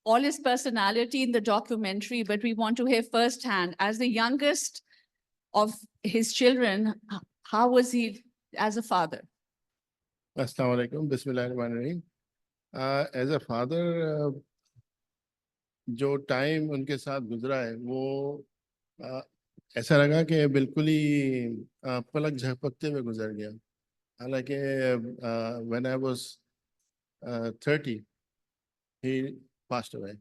all his personality in the documentary, but we want to hear firsthand, as the youngest of his children, how was he as a father? Assalamu alaikum, bismillahirrahmanirrahim. As a father, जो time उनके साथ गुजरा है वो ऐसा लगा कि बिल्कुल ही पलक झपकते हुए गुजर गया. हालांकि when I was 30, he passed away.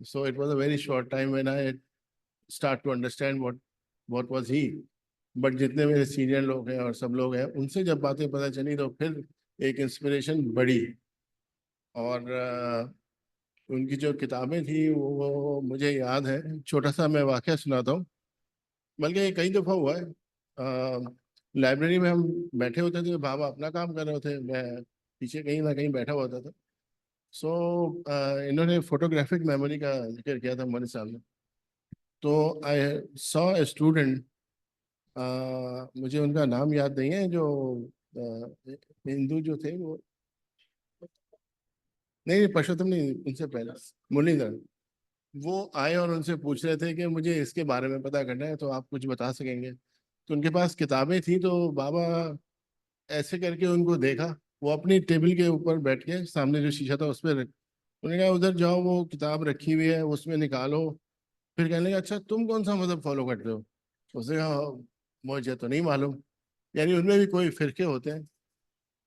So it was a very short time when I start to understand what was he. But जितने मेरे सीनियर लोग हैं और सब लोग हैं, उनसे जब बातें पता चली तो फिर एक इंस्पिरेशन बढ़ी. और उनकी जो किताबें थी वो मुझे याद है. छोटा सा मैं वाक़या सुनाता हूँ, बल्कि ये कई दफ़ा हुआ है. लाइब्रेरी में हम बैठे होते थे, बाबा अपना काम कर रहे होते, मैं पीछे कहीं ना कहीं बैठा हुआ था. सो इन्होंने फोटोग्राफिक मेमोरी का जिक्र किया था मोनी साहब ने. तो आई सॉ ए स्टूडेंट, मुझे उनका नाम याद नहीं है, जो हिंदू जो थे वो, नहीं परशोत्तम नहीं, उनसे पहले मुरलीधर. वो आए और उनसे पूछ रहे थे कि मुझे इसके बारे में पता करना है, तो आप कुछ बता सकेंगे. तो उनके पास किताबें थी. तो बाबा ऐसे करके उनको देखा, वो अपनी टेबल के ऊपर बैठ के सामने जो शीशा था उस पर, उन्होंने कहा उधर जाओ, वो किताब रखी हुई है उसमें निकालो. फिर कहने लगा अच्छा तुम कौन सा मजहब फॉलो करते हो. उसने कहा मुझे तो नहीं मालूम, यानी उनमें भी कोई फिरके होते हैं.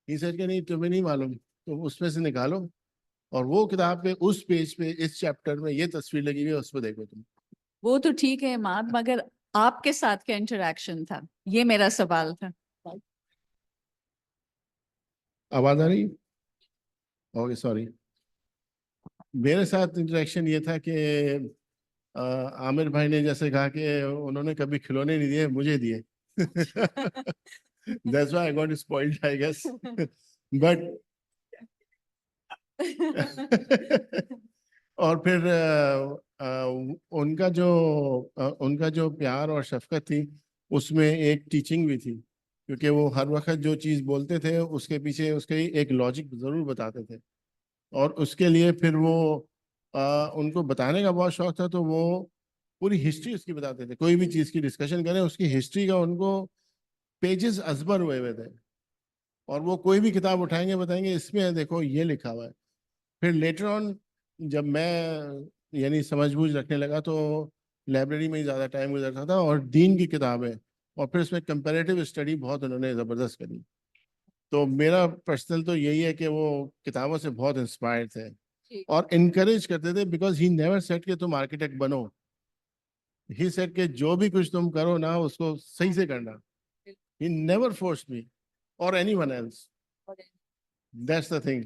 ये सर के नहीं तुम्हें नहीं मालूम, तो उसमें से निकालो और वो किताब पे उस पेज पे इस चैप्टर में ये तस्वीर लगी हुई है, उस पर देखो तुम. वो तो ठीक है इमाद, मगर आपके साथ क्या इंटरेक्शन था, ये मेरा सवाल था. आवाज आ रही? Okay sorry. मेरे साथ इंटरेक्शन ये था कि आमिर भाई ने जैसे कहा कि उन्होंने कभी खिलौने नहीं दिए, मुझे दिए. That's why I got spoiled, I guess. But और फिर उनका जो प्यार और शफकत थी, उसमें एक टीचिंग भी थी, क्योंकि वो हर वक्त जो चीज़ बोलते थे उसके पीछे उसके एक लॉजिक ज़रूर बताते थे. और उसके लिए फिर वो उनको बताने का बहुत शौक था, तो वो पूरी हिस्ट्री उसकी बताते थे. कोई भी चीज़ की डिस्कशन करें, उसकी हिस्ट्री का उनको पेजेस अजबर हुए हुए थे. और वो कोई भी किताब उठाएंगे बताएंगे इसमें देखो ये लिखा हुआ है. फिर लेटर ऑन जब मैं यानी समझ बूझ रखने लगा, तो लाइब्रेरी में ही ज़्यादा टाइम गुजरता था और दीन की किताबें, और फिर उसमें कंपैरेटिव स्टडी बहुत उन्होंने ज़बरदस्त करी. तो मेरा पर्सनल तो यही है कि वो किताबों से बहुत इंस्पायर्ड थे और इनकरेज करते थे, बिकॉज ही नेवर सेड कि तुम आर्किटेक्ट बनो. ही सेड कि जो भी कुछ तुम करो ना उसको सही से करना. He never forced me or anyone else. That's the thing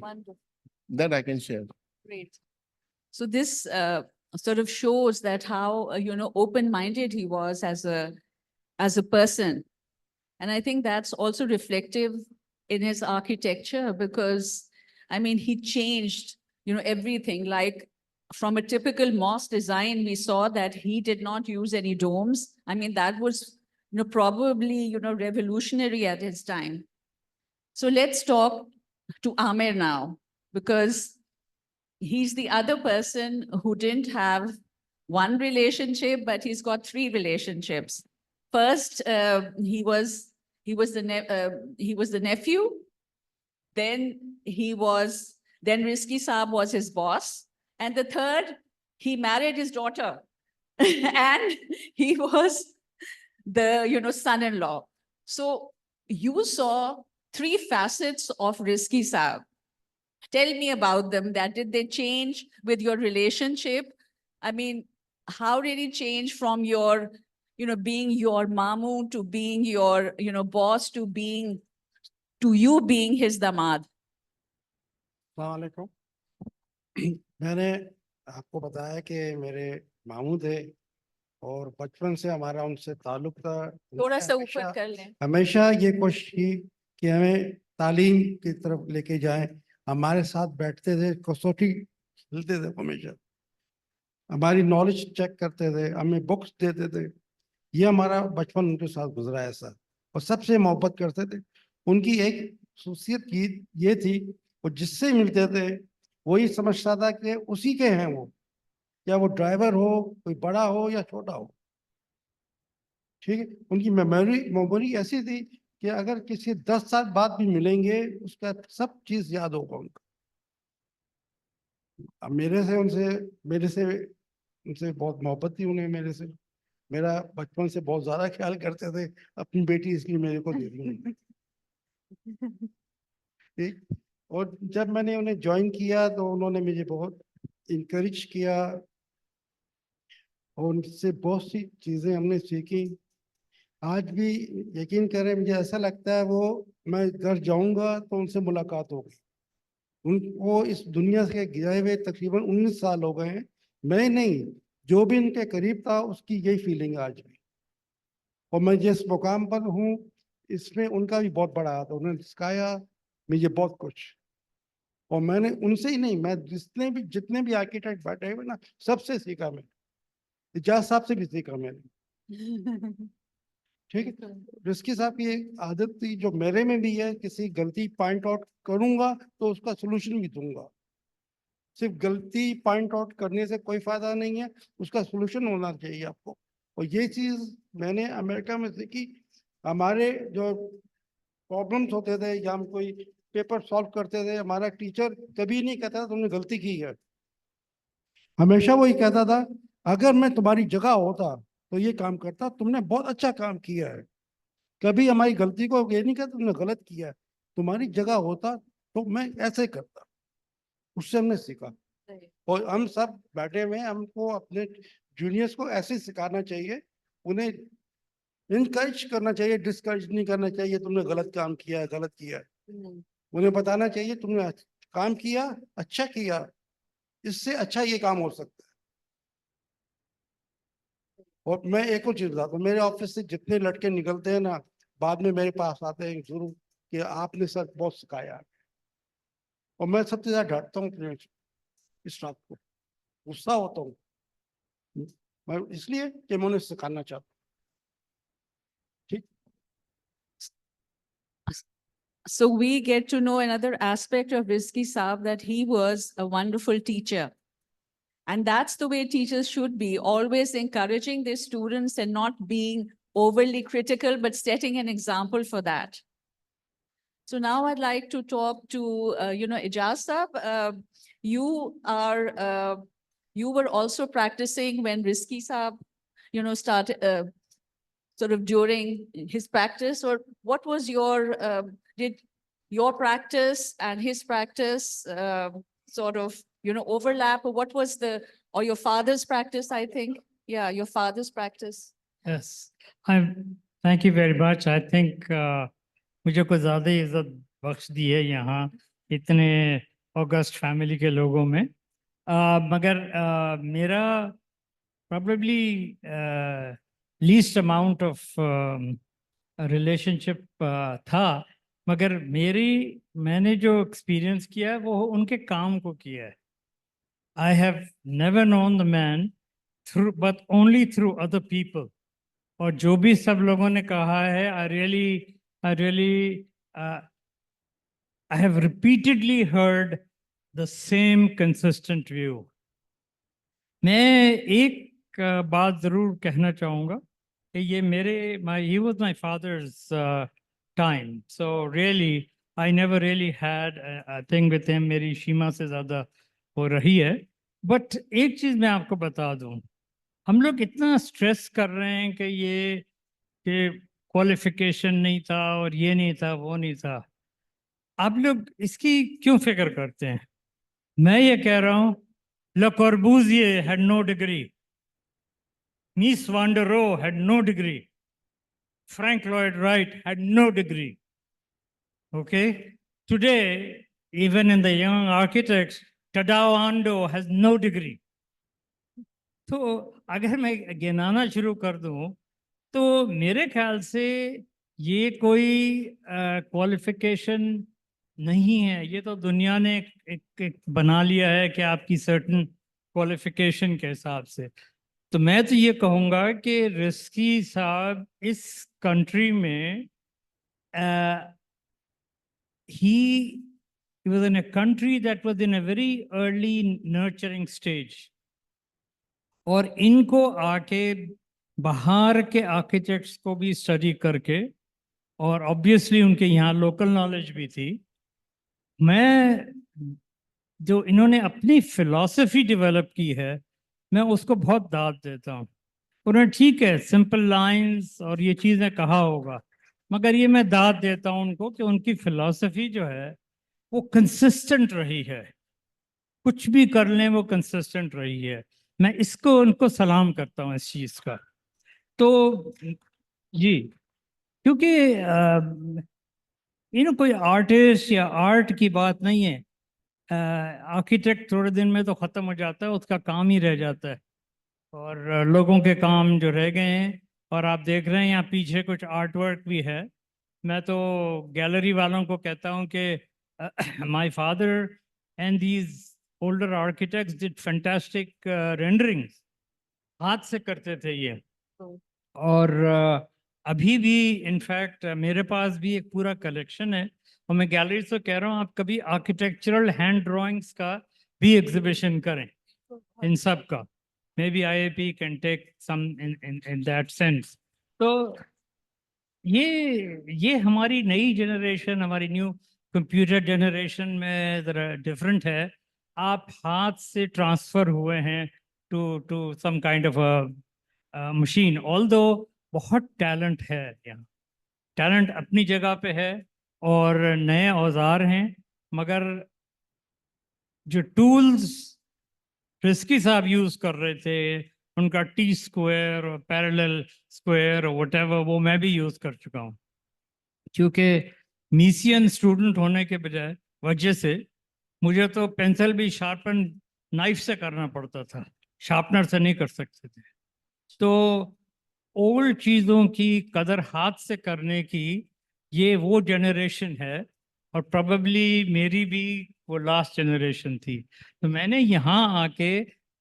that I can share. Great. So this sort of shows that how open-minded he was as a person, and I think that's also reflective in his architecture, because I mean he changed everything. Like from a typical mosque design, we saw that he did not use any domes. I mean that was probably revolutionary at his time. So let's talk to Aamir now, because he's the other person who didn't have one relationship, but he's got three relationships. First, he was the nephew. Then Rizki Saab was his boss, and the third, he married his daughter, and he was the son-in-law. So you saw three facets of Rizki Saab. Tell me about them. That did they change with your relationship? I mean, how did it change from your, being your mamu to being your, boss to you being his damad? अस्सलाम वालेकुम. मैंने आपको बताया कि मेरे मामू थे और बचपन से हमारा उनसे ताल्लुक था. थोड़ा सा ऊपर कर लें. हमेशा ये कोशिश की कि हमें तालीम की तरफ लेके जाएं. हमारे साथ बैठते थे, कसौटी खेलते थे, हमेशा हमारी नॉलेज चेक करते थे, हमें बुक्स देते थे. ये हमारा बचपन उनके साथ गुजरा ऐसा. और सबसे मोहब्बत करते थे. उनकी एक खासियत की ये थी, वो जिससे मिलते थे वही समझता था कि उसी के हैं वो, या वो ड्राइवर हो, कोई बड़ा हो या छोटा हो. ठीक है. उनकी मेमोरी ऐसी थी कि अगर किसी 10 साल बाद भी मिलेंगे उसका सब चीज याद होगा उनको. अब मेरे से उनसे बहुत मोहब्बत थी उन्हें मेरे से. मेरा बचपन से बहुत ज्यादा ख्याल करते थे, अपनी बेटी इसलिए मेरे को दे दी। ठीक। और जब मैंने उन्हें ज्वाइन किया तो उन्होंने मुझे बहुत इनकरेज किया और उनसे बहुत सी चीजें हमने सीखी। आज भी यकीन करें, मुझे ऐसा लगता है वो, मैं घर जाऊंगा तो उनसे मुलाकात होगी। उनको इस दुनिया से गए हुए तकरीबन 19 साल हो गए हैं। मैं नहीं, जो भी इनके करीब था उसकी यही फीलिंग है आज भी। और मैं जिस मुकाम पर हूँ इसमें उनका भी बहुत बड़ा हाथ है। उन्होंने सिखाया मुझे बहुत कुछ, और मैंने उनसे ही नहीं, मैं जितने भी आर्किटेक्ट बैठे हुए ना, सबसे सीखा। मैं एजाज साहब से भी सीखा मैंने। ठीक है। रिस्की साहब की एक आदत थी जो मेरे में भी है, किसी गलती पॉइंट आउट करूंगा तो उसका सोल्यूशन भी दूंगा। सिर्फ गलती पॉइंट आउट करने से कोई फायदा नहीं है, उसका सोल्यूशन होना चाहिए आपको। और ये चीज मैंने अमेरिका में सीखी। हमारे जो प्रॉब्लम्स होते थे या हम कोई पेपर सॉल्व करते थे, हमारा टीचर कभी नहीं कहता तुमने गलती की है। हमेशा वही कहता था, अगर मैं तुम्हारी जगह होता तो ये काम करता, तुमने बहुत अच्छा काम किया है। कभी हमारी गलती को ये नहीं कहता तुमने गलत किया है, तुम्हारी जगह होता तो मैं ऐसे करता। उससे हमने सीखा। और हम सब बैठे हुए हैं, हमको अपने जूनियर्स को ऐसे सिखाना चाहिए, उन्हें इनकरेज करना चाहिए, डिस्करेज नहीं करना चाहिए तुमने गलत काम किया है, गलत किया है। उन्हें बताना चाहिए तुमने काम किया, अच्छा किया, इससे अच्छा ये काम हो सकता है। और मैं एक और चीज बताता हूँ, मेरे ऑफिस से जितने लड़के निकलते हैं ना, बाद में मेरे पास आते हैं जरूर कि आपने सर बहुत सिखाया। और मैं सबसे ज्यादा डरता हूँ अपने स्टाफ को, गुस्सा होता हूँ मैं, इसलिए कि मैं उन्हें सिखाना चाहता हूँ। ठीक। So we get to know another aspect of Rizki Saab, that he was a wonderful teacher. And that's the way teachers should be, always encouraging their students and not being overly critical, but setting an example for that. So now I'd like to talk to, Ejaz Saab. You were also practicing when Rizki Saab, started sort of during his practice, or what was did your practice and his practice sort of, overlap, or what was or your father's practice, I think? Yeah, your father's practice. Yes, thank you very much. I think मुझे कुछ ज़्यादा ही इज्जत बख्श दी है यहाँ इतने August family के लोगों में। मगर मेरा probably least amount of relationship था, मगर मैंने जो एक्सपीरियंस किया है वो उनके काम को किया है। I have never known the man but only through other people. और जो भी सब लोगों ने कहा है, I have repeatedly heard the same consistent view. मैं एक बात जरूर कहना चाहूँगा कि ये he was my father's time. So really, I never really had a thing with him. मेरी शीमा से ज़्यादा हो रही है. But एक चीज़ मैं आपको बता दूँ, हम लोग इतना स्ट्रेस कर रहे हैं कि क्वालिफिकेशन नहीं था और ये नहीं था, वो नहीं था। आप लोग इसकी क्यों फिक्र करते हैं? मैं ये कह रहा हूँ, Le Corbusier had no degree. Mies van der Rohe had no degree. Frank Lloyd Wright had no degree. Okay? Today, even in the young architects, Tadao Ando has no degree. तो अगर मैं गिनाना शुरू कर दूं, तो मेरे ख्याल से ये कोई क्वालिफिकेशन नहीं है। ये तो दुनिया ने एक बना लिया है कि आपकी सर्टन क्वालिफिकेशन के हिसाब से। तो मैं तो ये कहूँगा कि रिस्की साहब इस कंट्री में he was in a country that was in a very early nurturing stage, और इनको आके बाहर के आर्किटेक्ट्स को भी स्टडी करके, और ऑब्वियसली उनके यहाँ लोकल नॉलेज भी थी। मैं जो इन्होंने अपनी फिलॉसफी डेवलप की है, मैं उसको बहुत दाद देता हूँ। انہوں نے ٹھیک ہے سمپل لائنز اور یہ چیزیں کہا ہوگا، مگر یہ میں داد دیتا ہوں ان کو کہ ان کی فلسفی جو ہے وہ کنسسٹنٹ رہی ہے، کچھ بھی کر لیں وہ کنسسٹنٹ رہی ہے. میں اس کو ان کو سلام کرتا ہوں اس چیز کا. تو جی، کیونکہ کوئی آرٹسٹ یا آرٹ کی بات نہیں ہے. آرکیٹیکٹ تھوڑے دن میں تو ختم ہو جاتا ہے، اس کا کام ہی رہ جاتا ہے، اور لوگوں کے کام جو رہ گئے ہیں. اور آپ دیکھ رہے ہیں یہاں پیچھے کچھ آرٹ ورک بھی ہے. میں تو گیلری والوں کو کہتا ہوں کہ my father and these older architects did fantastic renderings. ہاتھ سے کرتے تھے یہ. اور ابھی بھی انفیکٹ میرے پاس بھی ایک پورا کلیکشن ہے، اور میں گیلری سے کہہ رہا ہوں آپ کبھی آرکیٹیکچرل ہینڈ ڈرائنگس کا بھی ایگزیبیشن کریں ان سب کا. Maybe IAP can take some in that sense. تو یہ ہماری نئی جنریشن، ہماری نیو کمپیوٹر جنریشن میں ذرا ڈفرینٹ ہے. آپ ہاتھ سے ٹرانسفر ہوئے ہیں to some kind of machine. آل دو بہت ٹیلنٹ ہے یہاں، ٹیلنٹ اپنی جگہ پہ ہے اور نئے اوزار ہیں، مگر جو ٹولز رزقی صاحب یوز کر رہے تھے ان کا ٹی اسکوائر اور پیرلل اسکوائر اور وٹ ایور، وہ میں بھی یوز کر چکا ہوں. کیونکہ میسین اسٹوڈنٹ ہونے کے بجائے وجہ سے مجھے تو پینسل بھی شارپن نائف سے کرنا پڑتا تھا، شارپنر سے نہیں کر سکتے تھے. تو اولڈ چیزوں کی قدر ہاتھ سے کرنے کی یہ وہ جنریشن ہے، اور پروبیبلی میری بھی وہ لاسٹ جنریشن تھی. تو میں نے یہاں آ کے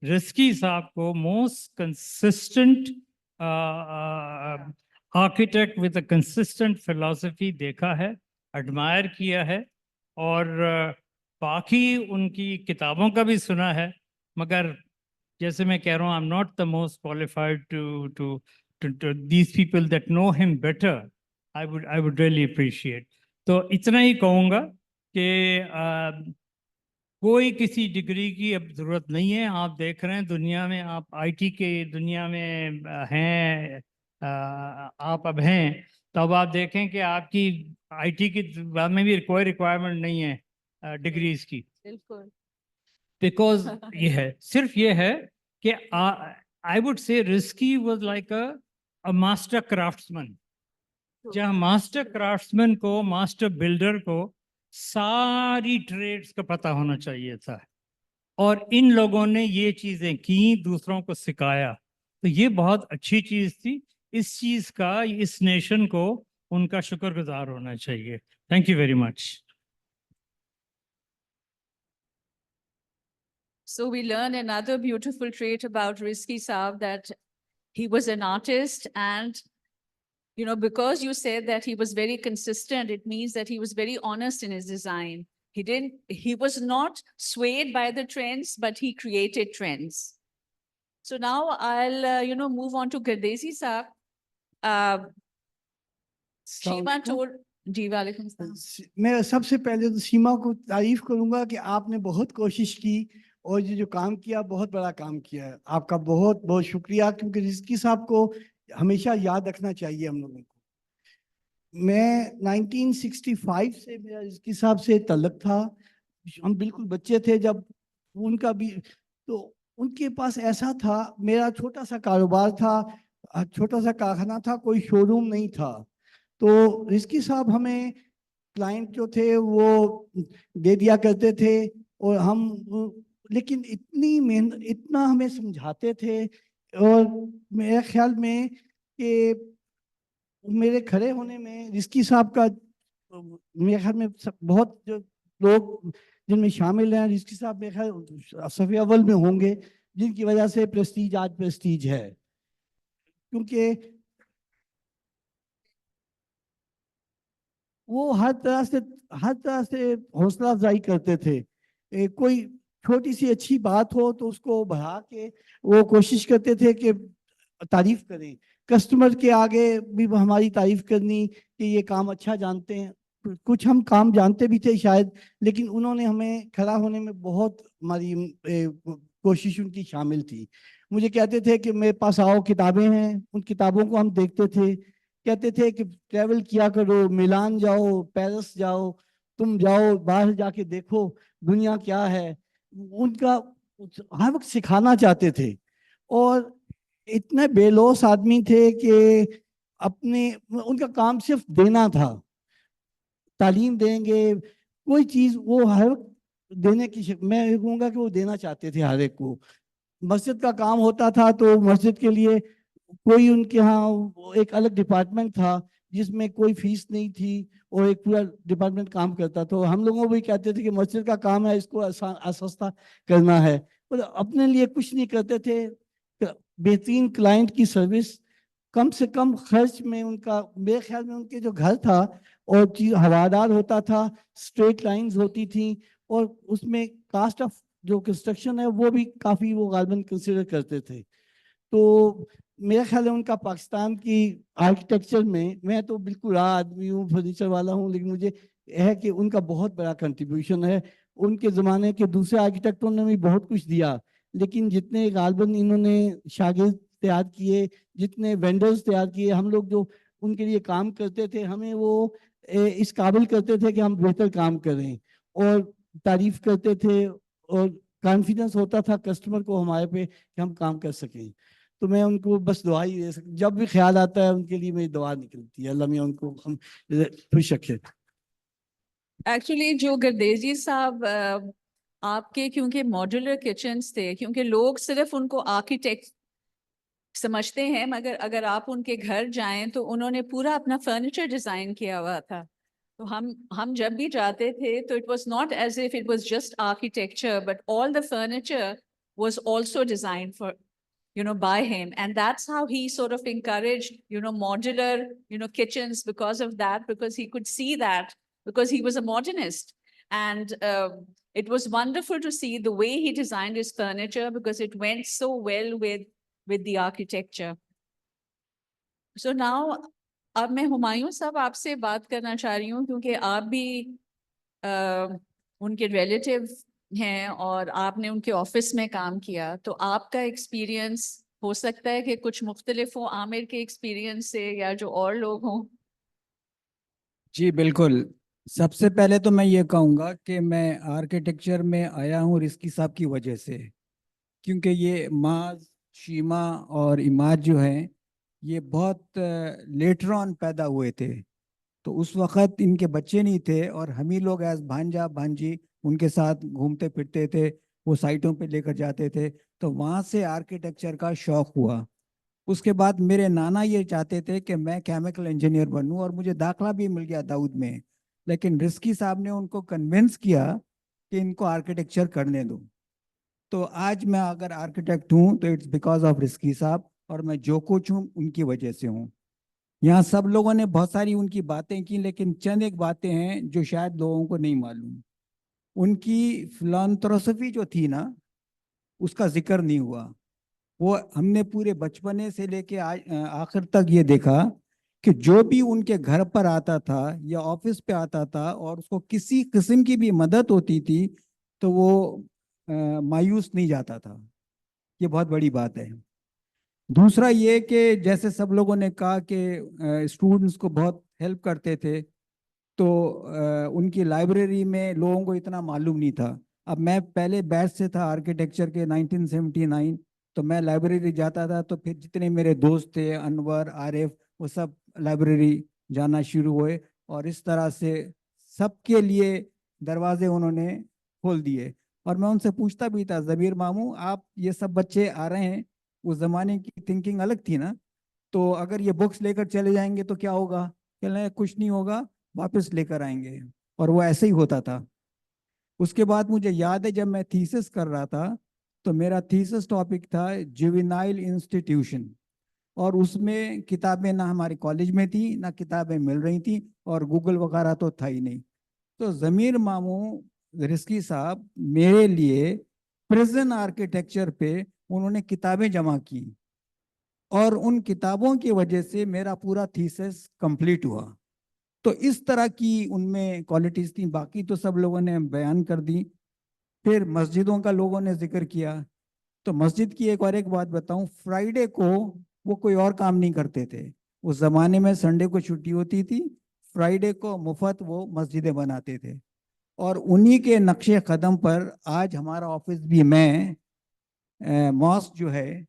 رزقی صاحب کو most consistent architect with a consistent فلسفی دیکھا ہے، ایڈمائر کیا ہے، اور باقی ان کی کتابوں کا بھی سنا ہے. مگر جیسے میں کہہ رہا ہوں، I'm not the most qualified to these people that know him better. I would really appreciate. تو اتنا ہی کہوں گا کہ کوئی کسی ڈگری کی اب ضرورت نہیں ہے. آپ دیکھ رہے ہیں دنیا میں، آپ IT کے دنیا میں ہیں، آپ اب ہیں، تو اب آپ دیکھیں کہ آپ کی IT کی بعد میں بھی کوئی ریکوائرمنٹ نہیں ہے ڈگریز کی. بالکل. بیکاز یہ ہے، صرف یہ ہے کہ I would say Rizvi was like a master craftsman. جہاں ماسٹر کرافٹسمین کو، ماسٹر بلڈر کو ساری ٹریڈز کا پتہ ہونا چاہیے تھا، اور ان لوگوں نے یہ چیزیں کی، دوسروں کو سکھایا. تو یہ بہت اچھی چیز تھی. اس چیز کا اس نیشن کو ان کا شکر گزار ہونا چاہیے. Thank you very much. So we learn another beautiful trait about Rizki Saab, that he was an artist, and because you said that he was very consistent, it means that he was very honest in his design. He was not swayed by the trends, but he created trends. So now I'll, move on to Gardezi Saab. Sheema told, جی وعلیکم السلام. میں سب سے پہلے تو شیما کو تعریف کروں گا کہ آپ نے بہت کوشش کی، اور یہ جو کام کیا بہت بڑا کام کیا ہے. آپ کا بہت بہت شکریہ، کیونکہ رزقی صاحب کو ہمیشہ یاد رکھنا چاہیے ہم لوگوں کو. میں 1965 سے میرا رزقی صاحب سے تعلق تھا. ہم بالکل بچے تھے جب ان کا بھی، تو ان کے پاس ایسا تھا، میرا چھوٹا سا کاروبار تھا، چھوٹا سا کارخانہ تھا، کوئی شو روم نہیں تھا. تو رزقی صاحب ہمیں کلائنٹ جو تھے وہ دے دیا کرتے تھے، اور ہم لیکن اتنی محنت، اتنا ہمیں سمجھاتے تھے. اور میرے خیال میں کہ میرے کھڑے ہونے میں رزقی صاحب کا، میرے خیال میں بہت جو لوگ جن میں شامل ہیں، رزقی صاحب میرے خیال صف اول میں ہوں گے، جن کی وجہ سے پریسٹیج آج پریسٹیج ہے. کیونکہ وہ ہر طرح سے حوصلہ افزائی کرتے تھے. کوئی چھوٹی سی اچھی بات ہو تو اس کو بڑھا کے وہ کوشش کرتے تھے کہ تعریف کریں. کسٹمر کے آگے بھی ہماری تعریف کرنی کہ یہ کام اچھا جانتے ہیں. کچھ ہم کام جانتے بھی تھے شاید، لیکن انہوں نے ہمیں کھڑا ہونے میں بہت، ہماری کوشش ان کی شامل تھی. مجھے کہتے تھے کہ میرے پاس آؤ کتابیں ہیں، ان کتابوں کو ہم دیکھتے تھے، کہتے تھے کہ ٹریول کیا کرو، میلان جاؤ، پیرس جاؤ، تم جاؤ باہر جا کے دیکھو دنیا کیا ہے. ان کا ہر وقت سکھانا چاہتے تھے، اور اتنے بے لوث آدمی تھے کہ اپنے ان کا کام صرف دینا تھا. تعلیم دیں گے، کوئی چیز وہ ہر وقت دینے کی میں کہوں گا کہ وہ دینا چاہتے تھے ہر ایک کو. مسجد کا کام ہوتا تھا تو مسجد کے لیے کوئی ان کے ہاں ایک الگ ڈپارٹمنٹ تھا جس میں کوئی فیس نہیں تھی، اور ایک پورا ڈپارٹمنٹ کام کرتا. تو ہم لوگوں کو بھی کہتے تھے کہ مسجد کا کام ہے، اس کو آسستہ کرنا ہے. اپنے لیے کچھ نہیں کرتے تھے. بہترین کلائنٹ کی سروس، کم سے کم خرچ میں ان کا، میرے خیال میں ان کے جو گھر تھا اور چیز ہوادار ہوتا تھا، اسٹریٹ لائنز ہوتی تھیں، اور اس میں کاسٹ آف جو کنسٹرکشن ہے وہ بھی کافی وہ غالباً کنسیڈر کرتے تھے. تو میرا خیال ہے ان کا پاکستان کی آرکیٹیکچر میں تو بالکل رہا آدمی ہوں، فرنیچر والا ہوں، لیکن مجھے ہے کہ ان کا بہت بڑا کنٹریبیوشن ہے. ان کے زمانے کے دوسرے آرکیٹیکٹوں نے بھی بہت کچھ دیا، لیکن جتنے غالباً انہوں نے شاگرد تیار کیے، جتنے وینڈرز تیار کیے، ہم لوگ جو ان کے لیے کام کرتے تھے، ہمیں وہ اس قابل کرتے تھے کہ ہم بہتر کام کریں، اور تعریف کرتے تھے، اور کانفیڈنس ہوتا تھا کسٹمر کو ہمارے پہ کہ ہم کام کر سکیں. تو میں ان کو بس دعا ہی دے سکتا، جب بھی خیال آتا ہے ان کے لیے میری دعا نکلتی ہے. اللہ میاں ان کو ہم خوش رکھے. ایکچولی جو گردیزی صاحب آپ کے کیونکہ ماڈولر کچنز تھے، کیونکہ لوگ صرف ان کو آرکیٹیکٹ سمجھتے ہیں، مگر اگر آپ ان کے گھر جائیں تو انہوں نے پورا اپنا فرنیچر ڈیزائن کیا ہوا تھا. تو ہم جب بھی جاتے تھے تو it was not as if it was just architecture, but all the furniture was also designed for by him. And that's how he sort of encouraged, modular, kitchens because of that, because he could see that, because he was a modernist. And it was wonderful to see the way he designed his furniture, because it went so well with the architecture. So now, اب میں ہمایوں صاحب آپ سے بات کرنا چاہ رہی ہوں، کیونکہ آپ بھی ان کے ریلیٹیو ہیں اور آپ نے ان کے آفس میں کام کیا، تو آپ کا ایکسپیرینس ہو سکتا ہے کہ کچھ مختلف ہو عامر کے ایکسپیرینس سے، یا جو اور لوگ ہوں. جی بالکل. سب سے پہلے تو میں یہ کہوں گا کہ میں آرکیٹیکچر میں آیا ہوں رزکی صاحب کی وجہ سے، کیونکہ یہ معاذ، شیما اور اماد جو ہیں یہ بہت لیٹر آن پیدا ہوئے تھے. تو اس وقت ان کے بچے نہیں تھے، اور ہم ہی لوگ ایز بھانجا بھانجی ان کے ساتھ گھومتے پھرتے تھے، وہ سائٹوں پہ لے کر جاتے تھے. تو وہاں سے آرکیٹیکچر کا شوق ہوا. اس کے بعد میرے نانا یہ چاہتے تھے کہ میں کیمیکل انجینئر بنوں، اور مجھے داخلہ بھی مل گیا داؤد میں، لیکن رزکی صاحب نے ان کو کنونس کیا کہ ان کو آرکیٹیکچر کرنے دو. تو آج میں اگر آرکیٹیکٹ ہوں تو اٹس بیکاز آف رزکی صاحب، اور میں جو کچھ ہوں ان کی وجہ سے ہوں. یہاں سب لوگوں نے بہت ساری ان کی باتیں کی، لیکن چند ایک باتیں ہیں جو شاید لوگوں کو نہیں معلوم. ان کی فلانتھروپی جو تھی نا، اس کا ذکر نہیں ہوا. وہ ہم نے پورے بچپنے سے لے کے آخر تک یہ دیکھا کہ جو بھی ان کے گھر پر آتا تھا یا آفس پہ آتا تھا اور اس کو کسی قسم کی بھی مدد ہوتی تھی تو وہ مایوس نہیں جاتا تھا. یہ بہت بڑی بات ہے. دوسرا یہ کہ جیسے سب لوگوں نے کہا کہ اسٹوڈنٹس کو بہت ہیلپ کرتے تھے، تو ان کی لائبریری میں لوگوں کو اتنا معلوم نہیں تھا. اب میں پہلے بیچ سے تھا آرکیٹیکچر کے 1979، تو میں لائبریری جاتا تھا، تو پھر جتنے میرے دوست تھے انور، عارف، وہ سب لائبریری جانا شروع ہوئے، اور اس طرح سے سب کے لیے دروازے انہوں نے کھول دیے. اور میں ان سے پوچھتا بھی تھا، ضمیر ماموں آپ یہ سب بچے آ رہے ہیں، اس زمانے کی تھنکنگ الگ تھی نا، تو اگر یہ بکس لے کر چلے جائیں گے تو کیا ہوگا؟ کہ کچھ نہیں ہوگا، واپس لے کر آئیں گے. اور وہ ایسے ہی ہوتا تھا. اس کے بعد مجھے یاد ہے جب میں تھیسس کر رہا تھا تو میرا تھیسس ٹاپک تھا جوینائل انسٹیٹیوشن، اور اس میں کتابیں نہ ہمارے کالج میں تھی، نہ کتابیں مل رہی تھیں، اور گوگل وغیرہ تو تھا ہی نہیں. تو ضمیر ماموں رزکی صاحب میرے لیے پریزن آرکیٹیکچر پہ انہوں نے کتابیں جمع کی، اور ان کتابوں کی وجہ سے میرا پورا تھیسس کمپلیٹ ہوا. تو اس طرح کی ان میں کوالٹیز تھیں. باقی تو سب لوگوں نے بیان کر دی. پھر مسجدوں کا لوگوں نے ذکر کیا. تو مسجد کی ایک اور ایک بات بتاؤں, فرائیڈے کو وہ کوئی اور کام نہیں کرتے تھے. اس زمانے میں سنڈے کو چھٹی ہوتی تھی, فرائیڈے کو مفت وہ مسجدیں بناتے تھے. اور انہی کے نقش قدم پر آج ہمارا آفس بھی میں ماسک جو ہے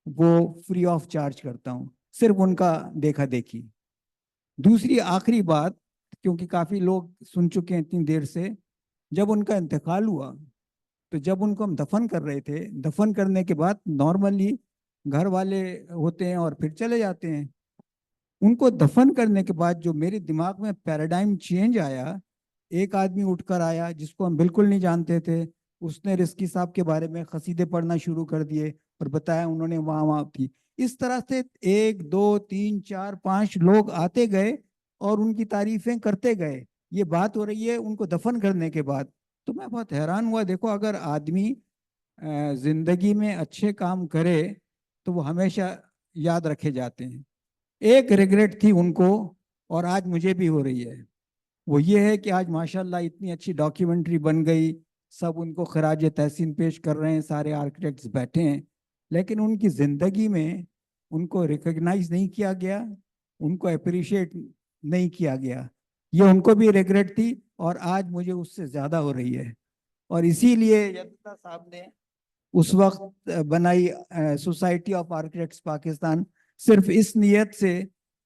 وہ فری آف چارج کرتا ہوں, صرف ان کا دیکھا دیکھی. دوسری آخری بات, کیونکہ کافی لوگ سن چکے ہیں اتنی دیر سے, جب ان کا انتقال ہوا تو جب ان کو ہم دفن کر رہے تھے, دفن کرنے کے بعد نارملی گھر والے ہوتے ہیں اور پھر چلے جاتے ہیں. ان کو دفن کرنے کے بعد جو میرے دماغ میں پیراڈائم چینج آیا, ایک آدمی اٹھ کر آیا جس کو ہم بالکل نہیں جانتے تھے, اس نے رزقی صاحب کے بارے میں قصیدے پڑھنا شروع کر دیے اور بتایا انہوں نے وہاں وہاں تھی. اس طرح سے 1 2 3 4 5 لوگ آتے گئے اور ان کی تعریفیں کرتے گئے. یہ بات ہو رہی ہے ان کو دفن کرنے کے بعد. تو میں بہت حیران ہوا, دیکھو اگر آدمی زندگی میں اچھے کام کرے تو وہ ہمیشہ یاد رکھے جاتے ہیں. ایک ریگریٹ تھی ان کو, اور آج مجھے بھی ہو رہی ہے, وہ یہ ہے کہ آج ماشاءاللہ اتنی اچھی ڈاکیومنٹری بن گئی, سب ان کو خراج تحسین پیش کر رہے ہیں, سارے آرکیٹیکٹس بیٹھے ہیں, لیکن ان کی زندگی میں ان کو ریکگنائز نہیں کیا گیا, ان کو اپریشیٹ نہیں کیا گیا. یہ ان کو بھی ریگریٹ تھی اور آج مجھے اس سے زیادہ ہو رہی ہے. اور اسی لیے یدتا صاحب نے اس وقت بنائی سوسائٹی آف آرکیٹیکٹس پاکستان, صرف اس نیت سے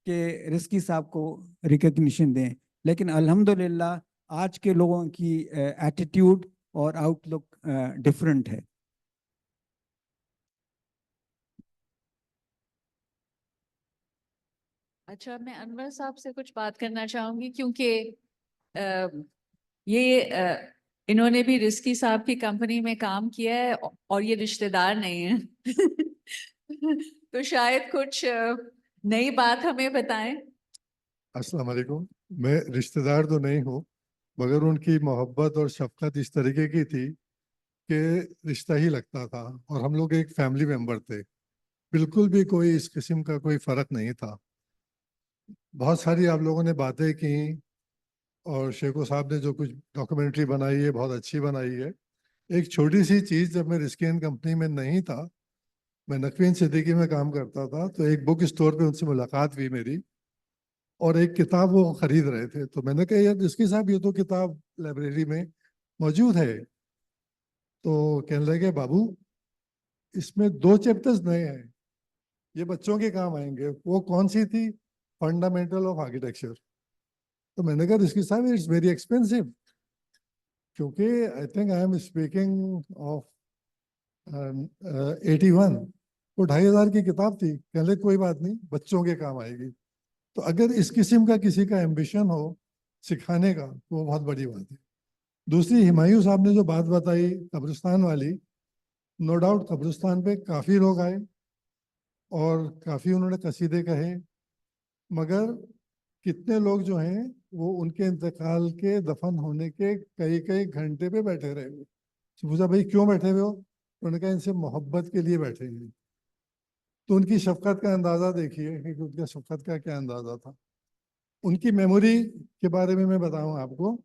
کہ رزقی صاحب کو ریکگنیشن دیں. لیکن الحمدللہ آج کے لوگوں کی ایٹیٹیوڈ اور آؤٹ لک ڈفرینٹ ہے. اچھا, میں انور صاحب سے کچھ بات کرنا چاہوں گی, کیونکہ یہ انہوں نے بھی رزقی صاحب کی کمپنی میں کام کیا ہے اور یہ رشتہ دار نہیں ہیں. تو شاید کچھ نئی بات ہمیں بتائیں. السلام علیکم. میں رشتہ دار تو نہیں ہوں, مگر ان کی محبت اور شفقت اس طریقے کی تھی کہ رشتہ ہی لگتا تھا, اور ہم لوگ ایک فیملی ممبر تھے. بالکل بھی کوئی اس قسم کا کوئی فرق نہیں تھا. بہت ساری آپ لوگوں نے باتیں کی, اور شیخو صاحب نے جو کچھ ڈاکومنٹری بنائی ہے بہت اچھی بنائی ہے. ایک چھوٹی سی چیز, جب میں رزقی اینڈ کمپنی میں نہیں تھا, میں نقوین صدیقی میں کام کرتا تھا, تو ایک بک اسٹور پہ ان سے ملاقات ہوئی میری, اور ایک کتاب وہ خرید رہے تھے. تو میں نے کہا یار رزقی صاحب یہ تو کتاب لائبریری میں موجود ہے. تو کہنے لگے بابو اس میں 2 چیپٹرز نئے ہیں, یہ بچوں کے کام آئیں گے. وہ کون سی تھی؟ Fundamental of architecture. تو میں نے کہا رزقی صاحب اٹس ویری ایکسپینسو, کیونکہ I think I am speaking of 81, وہ 2500 کی کتاب تھی. کہنے لگے کوئی بات نہیں, بچوں کے کام آئے گی. تو اگر اس قسم کا کسی کا ایمبیشن ہو سکھانے کا تو وہ بہت بڑی بات ہے. دوسری, ہمایوں صاحب نے جو بات بتائی قبرستان والی, نو ڈاؤٹ قبرستان پہ کافی لوگ آئے اور کافی انہوں نے قصیدے کہے, مگر کتنے لوگ جو ہیں وہ ان کے انتقال کے دفن ہونے کے کئی گھنٹے پہ بیٹھے رہے ہوئے. پوچھا بھائی کیوں بیٹھے ہوئے ہو؟ انہوں نے کہا ان سے محبت کے لیے بیٹھے ہیں. تو ان کی شفقت کا اندازہ دیکھیے کہ ان کا شفقت کا کیا اندازہ تھا. ان کی میموری کے بارے میں بتاؤں آپ کو,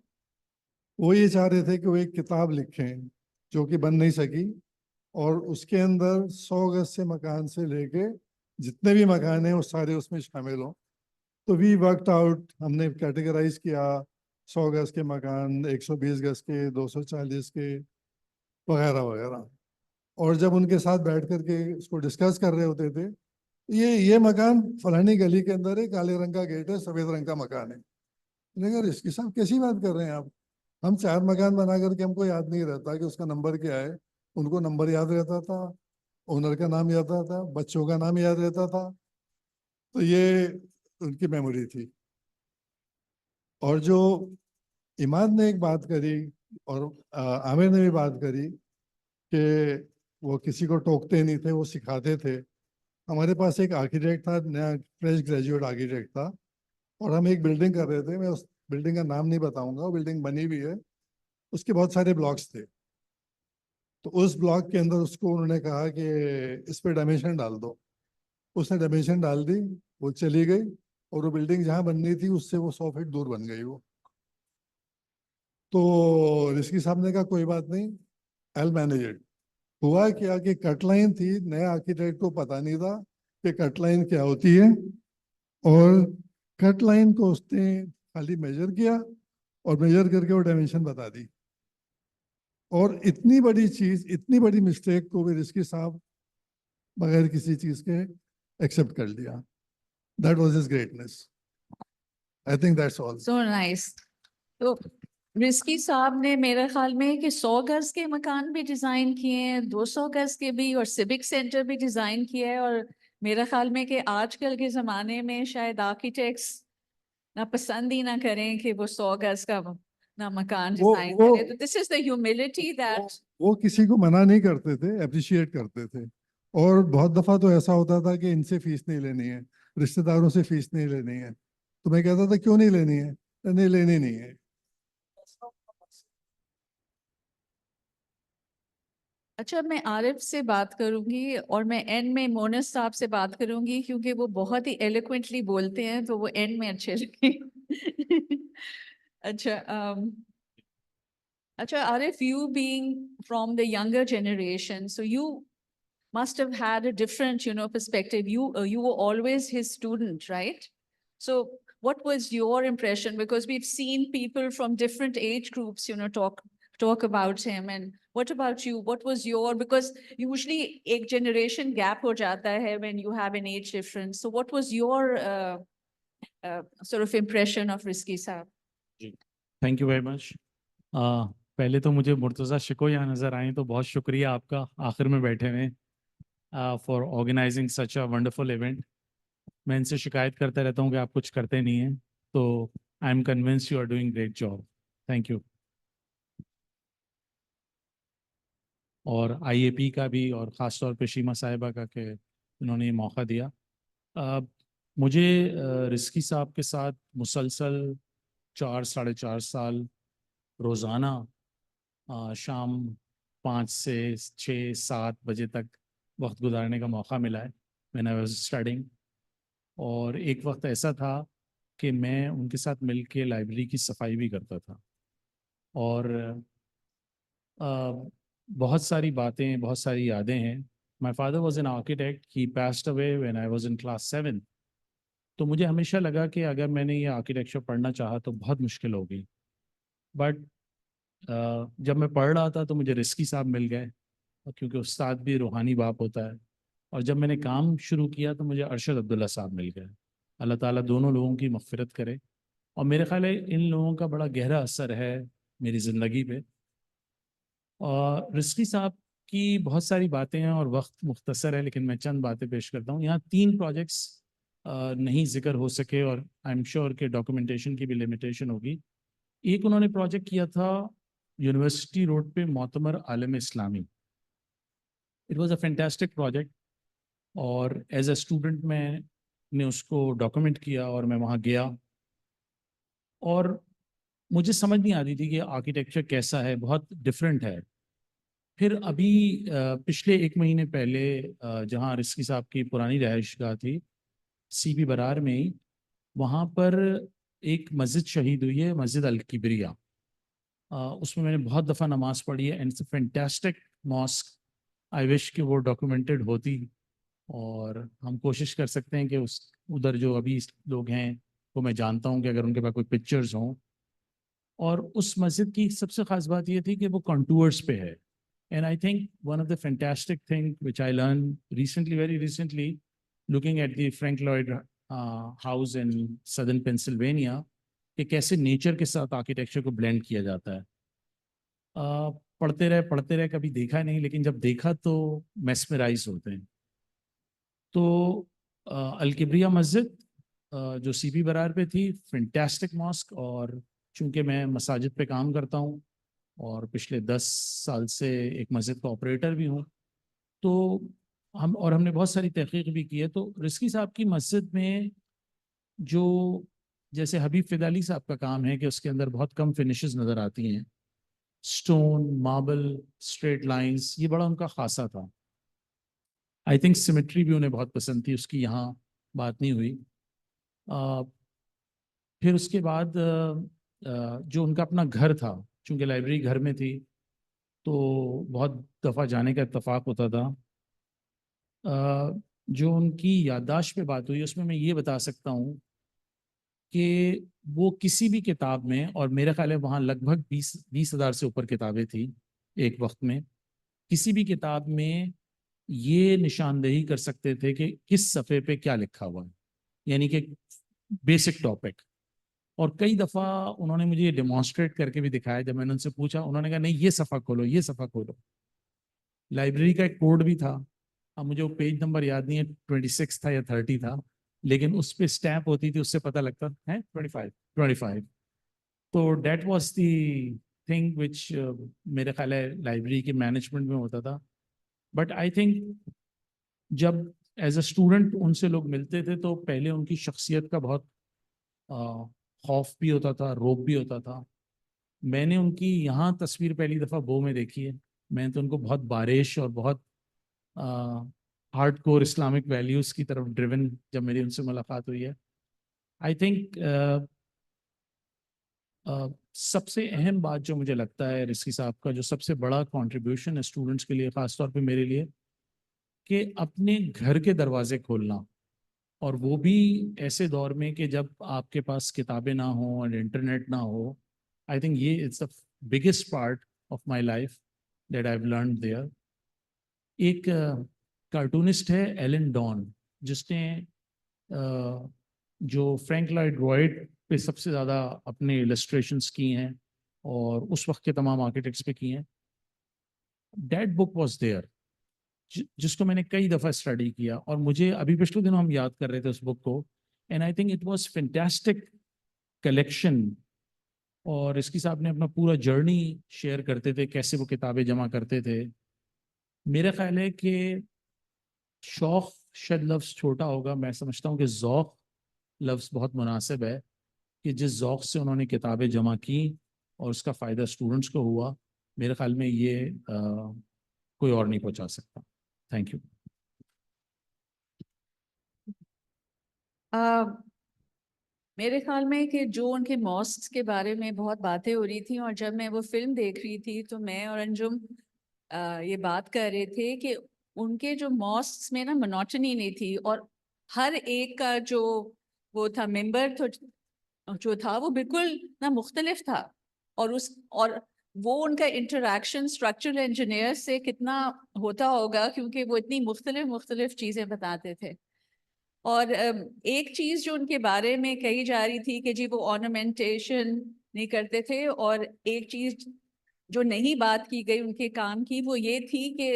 وہ یہ چاہ رہے تھے کہ وہ ایک کتاب لکھیں جو کہ بن نہیں سکی, اور اس کے اندر 100 گز سے مکان سے لے کے جتنے بھی مکان ہیں وہ سارے اس میں شامل ہوں. تو وی ورکڈ آؤٹ, ہم نے کیٹیگرائز کیا 100 گز کے مکان, 120 گز کے, 240 کے, وغیرہ وغیرہ. اور جب ان کے ساتھ بیٹھ کر کے اس کو ڈسکس کر رہے ہوتے تھے, یہ مکان فلانی گلی کے اندر ہے, کالے رنگ کا گیٹ ہے, سفید رنگ کا مکان ہے. لیکن اس کے ساتھ کیسی بات کر رہے ہیں آپ؟ ہم 4 مکان بنا کر کے ہم کو یاد نہیں رہتا کہ اس کا نمبر کیا ہے. ان کو نمبر یاد رہتا تھا, اونر کا نام یاد رہتا تھا, بچوں کا نام یاد رہتا تھا. تو یہ ان کی میموری تھی. اور جو اماد نے ایک بات کری اور عامر نے بھی بات کری کہ وہ کسی کو ٹوکتے نہیں تھے, وہ سکھاتے تھے. ہمارے پاس ایک آرکیٹیکٹ تھا, نیا فریش گریجویٹ آرکیٹیکٹ تھا, اور ہم ایک بلڈنگ کر رہے تھے. میں اس بلڈنگ کا نام نہیں بتاؤں گا, وہ بلڈنگ بنی ہوئی ہے, اس کے بہت سارے بلاکس تھے. تو اس بلاک کے اندر اس کو انہوں نے کہا کہ اس پہ ڈائمینشن ڈال دو. اس نے ڈائمینشن ڈال دی, وہ چلی گئی, اور وہ بلڈنگ جہاں بننی تھی اس سے وہ 100 فٹ دور بن گئی. وہ تو رزقی صاحب نے کہا کوئی بات نہیں, I'll manage it. हुआ क्या कि कट लाइन थी, नए आर्किटेक्ट को पता नहीं था कि कट लाइन क्या होती है, और कट लाइन को उसने खाली मेजर किया और मेजर करके वो डायमेंशन बता दी, और इतनी बड़ी चीज, इतनी बड़ी मिस्टेक को भी रिस्की साहब बगैर किसी चीज के एक्सेप्ट कर लिया. That was his greatness. I think that's all. So nice. तो रिस्की साहब ने मेरे ख्याल में कि 100 गज के मकान भी डिजाइन किए हैं, 200 गज के भी, और सिविक सेंटर भी डिजाइन किया है। और मेरे ख्याल में कि आजकल के जमाने में शायद आर्किटेक्ट्स ना पसंद ही ना करें कि वो 100 गज का ना मकान डिजाइन करे। तो this is the humility that वो किसी को मना नहीं करते थे, अप्रिशिएट करते थे. और बहुत दफा तो ऐसा होता था कि इनसे फीस नहीं लेनी है, रिश्तेदारों से फीस नहीं लेनी है, तो मैं कहता था क्यों नहीं लेनी है, नहीं लेनी नहीं है. अच्छा, मैं आरिफ से बात करूंगी और मैं एंड में मोनिस साहब से बात करूंगी, क्योंकि वो बहुत ही एलोक्वेंटली बोलते हैं, तो वो एंड में अच्छे लगे। अच्छा, अच्छा Arif, you being from the younger generation, so you must have had a different, perspective. You were always his student, right? So what was your impression? Because we've seen people from different age groups, talk about him. And what about you? What was your, because usually a generation gap ho jata hai when you have an age difference. So what was your sort of impression of Rizki Saab? Thank you very much. पहले तो मुझे मुर्तज़ा शिको यहाँ नज़र आए, तो बहुत शुक्रिया आपका आखिर में बैठे हुए for organising such a wonderful event. मैं इनसे शिकायत करता रहता हूँ कि आप कुछ करते नहीं हैं, तो I am convinced you are doing great job. Thank you. और IAP का भी, और ख़ास तौर पे शीमा साहिबा का कि उन्होंने ये मौका दिया. मुझे रिस्की साहब के साथ मुसलसल 4-4.5 साल रोज़ाना शाम 5 से 6-7 बजे तक वक्त गुजारने का मौका मिला है व्हेन आई वाज स्टडिंग. और एक वक्त ऐसा था कि मैं उनके साथ मिल के लाइब्रेरी की सफाई भी करता था. और बहुत सारी बातें, बहुत सारी यादें हैं. My father was an architect. He passed away when I was in class 7. तो मुझे हमेशा लगा कि अगर मैंने ये आर्किटेक्चर पढ़ना चाहा तो बहुत मुश्किल होगी. बट जब मैं पढ़ रहा था तो मुझे रिस्की साहब मिल गए, क्योंकि उस्ताद भी रूहानी बाप होता है. और जब मैंने काम शुरू किया तो मुझे अरशद अब्दुल्ला साहब मिल गए. अल्लाह ताला दोनों लोगों की मग़फ़िरत करे. और मेरे ख्याल है इन लोगों का बड़ा गहरा असर है मेरी ज़िंदगी पे. और रिस्की साहब की बहुत सारी बातें हैं और वक्त मुख्तसर है, लेकिन मैं चंद बातें पेश करता हूँ. यहाँ 3 प्रोजेक्ट्स नहीं जिक्र हो सके, और आई एम श्योर कि डॉक्यूमेंटेशन की भी लिमिटेशन होगी. एक उन्होंने प्रोजेक्ट किया था यूनिवर्सिटी रोड पे Motamar Alam Islami. It was a fantastic project, और एज अ स्टूडेंट मैंने उसको डॉक्यूमेंट किया और मैं वहाँ गया, और मुझे समझ नहीं आती थी कि आर्किटेक्चर कैसा है, बहुत डिफरेंट है. फिर अभी पिछले 1 महीने पहले जहाँ रिस्की साहब की पुरानी रहायशगाह थी CP बरार में ही, वहाँ पर एक मस्जिद शहीद हुई है, मस्जिद अल किबरिया. उसमें मैंने बहुत दफ़ा नमाज़ पढ़ी है, and it's a fantastic mosque. I wish कि वो डॉक्यूमेंटेड होती, और हम कोशिश कर सकते हैं कि उस उधर जो अभी लोग हैं वो मैं जानता हूँ कि अगर उनके पास कोई पिक्चर्स हों. और उस मस्जिद की सबसे ख़ास बात ये थी कि वो कंटूर्स पे है. And I think one of the fantastic thing which I learn recently, very recently, looking at the Frank Lloyd house in southern Pennsylvania, कि कैसे नेचर के साथ आर्किटेक्चर को ब्लेंड किया जाता है. पढ़ते रहे कभी देखा नहीं, लेकिन जब देखा तो मेस्मराइज होते हैं. तो अल किबरिया मस्जिद जो CP बरार पे थी, फैंटास्टिक मॉस्क. और चूंकि मैं मसाजिद पे काम करता हूँ और पिछले 10 साल से एक मस्जिद का ऑपरेटर भी हूँ, तो हमने बहुत सारी तहकीक भी की है. तो रिस्की साहब की मस्जिद में जो, जैसे हबीब फिदाली साहब का काम है कि उसके अंदर बहुत कम फिनिशेस नज़र आती हैं, स्टोन, मार्बल, स्ट्रेट लाइंस, ये बड़ा उनका खासा था. आई थिंक सिमेट्री भी उन्हें बहुत पसंद थी, उसकी यहाँ बात नहीं हुई. फिर उसके बाद जो उनका अपना घर था, चूँकि लाइब्रेरी घर में थी, तो बहुत दफ़ा जाने का इत्तेफाक होता था। जो उनकी याददाश्त पे बात हुई उसमें मैं ये बता सकता हूँ कि वो किसी भी किताब में, और मेरा ख्याल है वहाँ लगभग 20,000 से ऊपर किताबें थी एक वक्त में, किसी भी किताब में ये निशानदेही कर सकते थे कि किस सफ़े पे क्या लिखा हुआ है, यानी कि बेसिक टॉपिक। और कई दफ़ा उन्होंने मुझे ये डेमोन्स्ट्रेट करके भी दिखाया। जब मैंने उनसे पूछा, उन्होंने कहा नहीं ये सफ़ा खोलो, ये सफ़ा खोलो। लाइब्रेरी का एक कोड भी था, अब मुझे वो पेज नंबर याद नहीं है, 26 था या 30 था, लेकिन उस पर स्टैम्प होती थी, उससे पता लगता है 25। तो that was the thing which मेरे ख्याल है लाइब्रेरी के मैनेजमेंट में होता था। बट आई थिंक जब एज अ स्टूडेंट उनसे लोग मिलते थे तो पहले उनकी शख्सियत का बहुत खौफ भी होता था, रौब भी होता था। मैंने उनकी यहाँ तस्वीर पहली दफ़ा बो में देखी है। मैंने तो उनको बहुत बारिश और बहुत हार्ड कोर इस्लामिक वैल्यूज़ की तरफ ड्रिवन जब मेरी उनसे मुलाकात हुई है। आई थिंक सबसे अहम बात जो मुझे लगता है रिस्की साहब का जो सबसे बड़ा कंट्रीब्यूशन है स्टूडेंट्स के लिए, ख़ासतौर पे मेरे लिए, कि अपने घर के दरवाजे खोलना, और वो भी ऐसे दौर में कि जब आपके पास किताबें ना हो और इंटरनेट ना हो। आई थिंक ये it's the biggest part of my life that I have learned there. एक कार्टूनिस्ट है एलन डॉन, जिसने जो फ्रैंक लॉयड राइट पे सबसे ज़्यादा अपने इलस्ट्रेशंस की हैं और उस वक्त के तमाम आर्किटेक्ट्स पे की हैं। दैट बुक वॉज देयर, जिसको मैंने कई दफ़ा स्टडी किया, और मुझे अभी पिछले दिनों हम याद कर रहे थे उस बुक को, and I think it was fantastic collection. और इसकी साहब ने अपना पूरा जर्नी शेयर करते थे, कैसे वो किताबें जमा करते थे। मेरा ख्याल है कि शौक शायद लफ्ज़ छोटा होगा, मैं समझता हूँ कि ज़ौक़ लफ्ज़ बहुत मुनासिब है, कि जिस ज़ौक़ से उन्होंने किताबें जमा की और उसका फ़ायदा स्टूडेंट्स को हुआ, मेरे ख्याल में ये कोई और नहीं पहुँचा सकता। Thank you. मेरे ख्याल में कि जो उनके मॉस्क्स के बारे में बहुत बातें हो रही थी, और जब मैं वो फिल्म देख रही थी तो मैं और अंजुम ये बात कर रहे थे कि उनके जो मॉस्क्स में ना मोनोटनी नहीं थी, और हर एक का जो वो था मेंबर तो जो था वो बिल्कुल ना मुख्तलिफ था। और वो उनका इंटरेक्शन स्ट्रक्चरल इंजीनियर से कितना होता होगा, क्योंकि वो इतनी मुख्तलिफ चीज़ें बताते थे। और एक चीज़ जो उनके बारे में कही जा रही थी कि जी वो ऑर्नामेंटेशन नहीं करते थे, और एक चीज़ जो नहीं बात की गई उनके काम की वो ये थी कि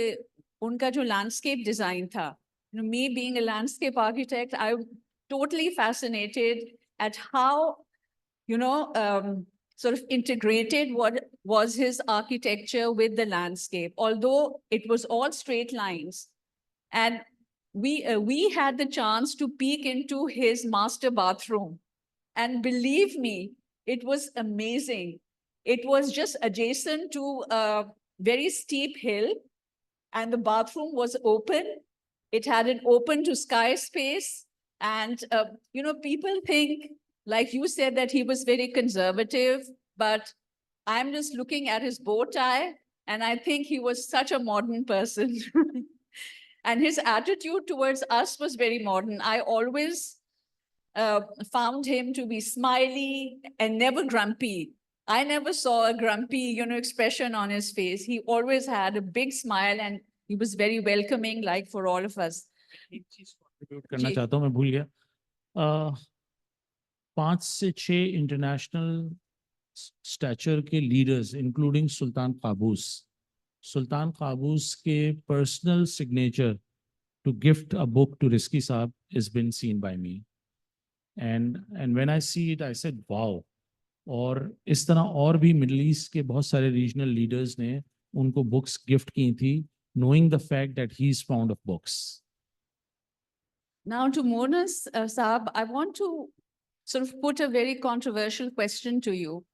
उनका जो लैंडस्केप डिज़ाइन था। Me being a landscape architect, I am totally fascinated at how sort of integrated what was his architecture with the landscape, although it was all straight lines. And we had the chance to peek into his master bathroom, and believe me, it was amazing. It was just adjacent to a very steep hill, and the bathroom was open. It had an open to sky space. And people think, like you said, that he was very conservative, but I'm just looking at his bow tie, and I think he was such a modern person. And his attitude towards us was very modern. I always found him to be smiley and never grumpy. I never saw a grumpy, expression on his face. He always had a big smile, and he was very welcoming, like for all of us. एक चीज contribute करना चाहता हूँ, मैं भूल गया। 5 से 6 international stature के लीडर्स इंक्लूडिंग सुल्तान काबूस के personal signature to gift a book to Rizki Saab has been seen by me. And when I see it, I said, wow. और इस तरह और भी मिडल ईस्ट के बहुत सारे रीजनल लीडर्स ने उनको बुक्स गिफ्ट की थी, knowing the fact that he is fond of books. Now to Monis Saab, I want to sort of put a very controversial question to you,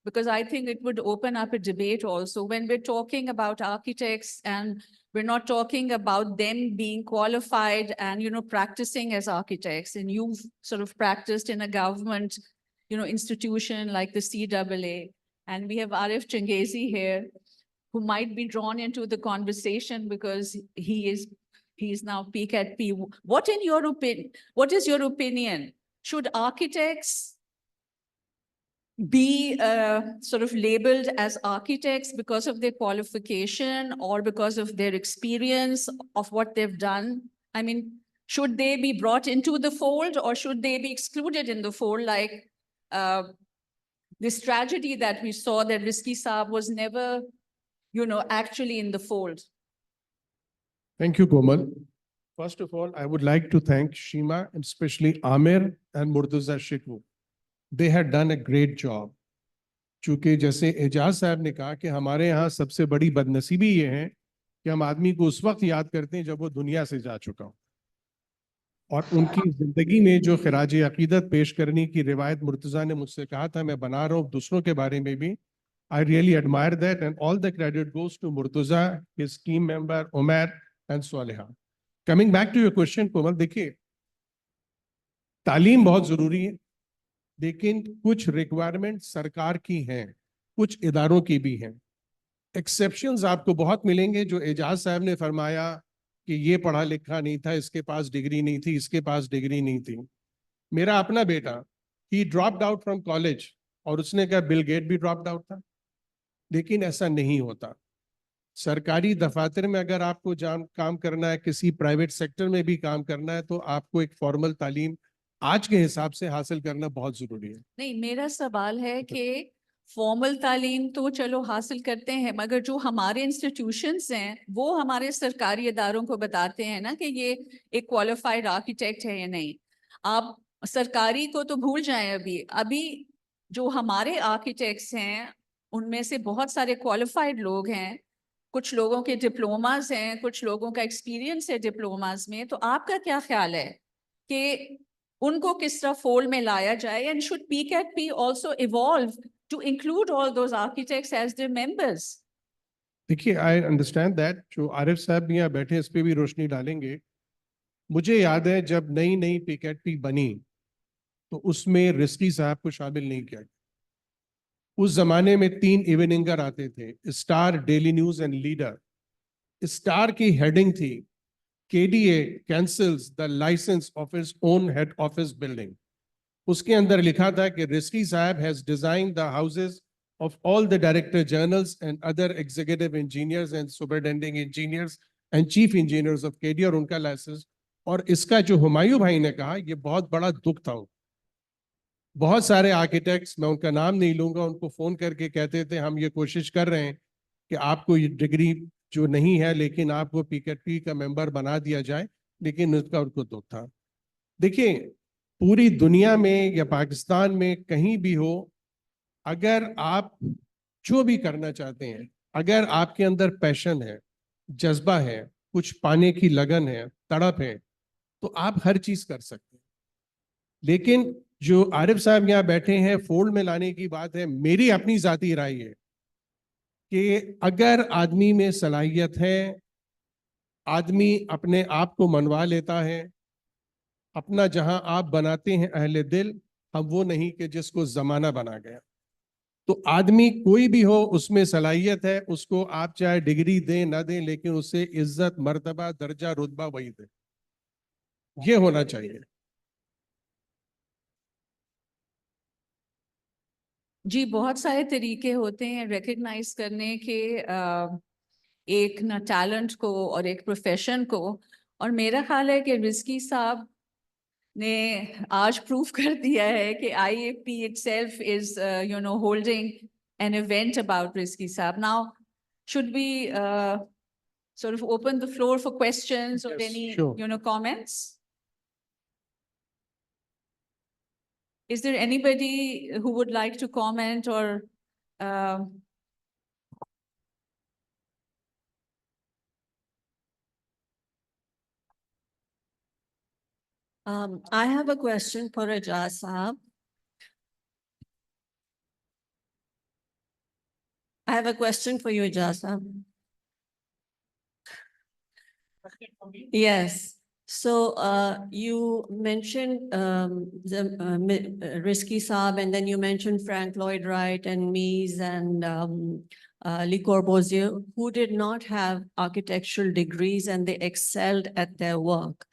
because I think it would open up a debate also. When we're talking about architects, and we're not talking about them being qualified and, practicing as architects, and you've sort of practiced in a government, institution like the CAA, and we have Arif Gardezi here. who might be drawn into the conversation because he is now peak at P. What is your opinion? Should architects be sort of labeled as architects because of their qualification or because of their experience of what they've done? I mean, should they be brought into the fold or should they be excluded in the fold, like this tragedy that we saw, that Rizki Saab was never, actually in the fold? Thank you, Komal. First of all, I would like to thank Sheema and especially Amir and Murtaza Shikwu. They had done a great job. चूंकि जैसे एजाज साहब ने कहा कि हमारे यहाँ सबसे बड़ी बदनसीबी ये है कि हम आदमी को उस वक्त याद करते हैं जब वो दुनिया से जा चुका हो, और उनकी जिंदगी में जो खराज अकीदत पेश करने की रिवायत मुर्तज़ा ने मुझसे कहा था, मैं बना रहा हूँ दूसरों के बारे में भी. I really admire that, and all the credit goes to Murtaza, his team member Umair and Saleha. Coming back to your question, Komal, देखिए तालीम बहुत जरूरी है, लेकिन कुछ रिक्वायरमेंट सरकार की हैं, कुछ इदारों की भी हैं. एक्सेप्शंस आपको बहुत मिलेंगे. जो एजाज साहब ने फरमाया कि ये पढ़ा लिखा नहीं था, इसके पास डिग्री नहीं थी, इसके पास डिग्री नहीं थी. मेरा अपना बेटा, ही ड्रॉप्ड आउट फ्रॉम कॉलेज, और उसने कहा बिल गेट भी ड्रॉप्ड आउट था. लेकिन ऐसा नहीं होता. सरकारी दफातर में अगर आपको काम करना है, किसी प्राइवेट सेक्टर में भी काम करना है, तो आपको एक फॉर्मल तालीम आज के हिसाब से हासिल करना बहुत जरूरी है. नहीं, मेरा सवाल है कि फॉर्मल तालीम तो चलो हासिल करते हैं, मगर जो हमारे इंस्टीट्यूशंस हैं वो हमारे सरकारी इदारों को बताते हैं ना कि ये एक क्वालिफाइड आर्किटेक्ट है या नहीं. आप सरकारी को तो भूल जाएं. अभी जो हमारे आर्किटेक्ट्स हैं उनमें से बहुत सारे क्वालिफाइड लोग हैं, कुछ लोगों के डिप्लोमास हैं, कुछ लोगों का एक्सपीरियंस है डिप्लोमास में. तो आपका क्या ख्याल है कि उनको किस तरह फोल्ड में लाया जाए, and should PCAT also evolve to include all those architects as their members? देखिए, आई अंडरस्टैंड दैट. जो आरिफ साहब भी यहाँ बैठे इस पे भी रोशनी डालेंगे. मुझे याद है जब नई नई PCAT बनी तो उसमें रिस्की साहब को शामिल नहीं किया. उस जमाने में 3 इवनिंगर आते थे, star, daily news and leader. Star की हेडिंग थी KDA cancels the license of its own head office building. उसके अंदर लिखा था कि रिस्की साहब has designed the houses of all the director generals and other executive engineers and superintending engineers and chief engineers of KDA, और उनका licence. और इसका जो हुमायूं भाई ने कहा, ये बहुत बड़ा दुख था. बहुत सारे आर्किटेक्ट्स, मैं उनका नाम नहीं लूंगा, उनको फोन करके कहते थे हम ये कोशिश कर रहे हैं कि आपको ये डिग्री जो नहीं है लेकिन आपको PCAT का मेंबर बना दिया जाए, लेकिन उसका उनको दुख था. देखिए, पूरी दुनिया में या पाकिस्तान में कहीं भी हो, अगर आप जो भी करना चाहते हैं, अगर आपके अंदर पैशन है, जज्बा है, कुछ पाने की लगन है, तड़प है, तो आप हर चीज कर सकते हैं. लेकिन जो आरिफ साहब यहाँ बैठे हैं, फोल्ड में लाने की बात है, मेरी अपनी जाती राय है कि अगर आदमी में सलाहियत है, आदमी अपने आप को मनवा लेता है, अपना जहां आप बनाते हैं अहले दिल, हम वो नहीं कि जिसको जमाना बना गया. तो आदमी कोई भी हो, उसमें सलाहियत है, उसको आप चाहे डिग्री दें ना दें, लेकिन उसे इज्जत, मर्तबा, दर्जा, रुतबा वही दे. ये होना चाहिए. जी, बहुत सारे तरीके होते हैं रिकग्नाइज करने के, एक ना टैलेंट को और एक प्रोफेशन को. और मेरा ख्याल है कि रिस्की साहब ने आज प्रूफ कर दिया है कि IAP itself is holding an event about Rizki Saab. Now, should we sort of open the floor for questions or Yes, any sure. comments? Is there anybody who would like to comment or I have a question for Ejaz Ahad. I have a question for you, Ejaz Ahad. Yes. So you mentioned Rizki Saab, and then you mentioned Frank Lloyd Wright and Mies and Le Corbusier, who did not have architectural degrees and they excelled at their work.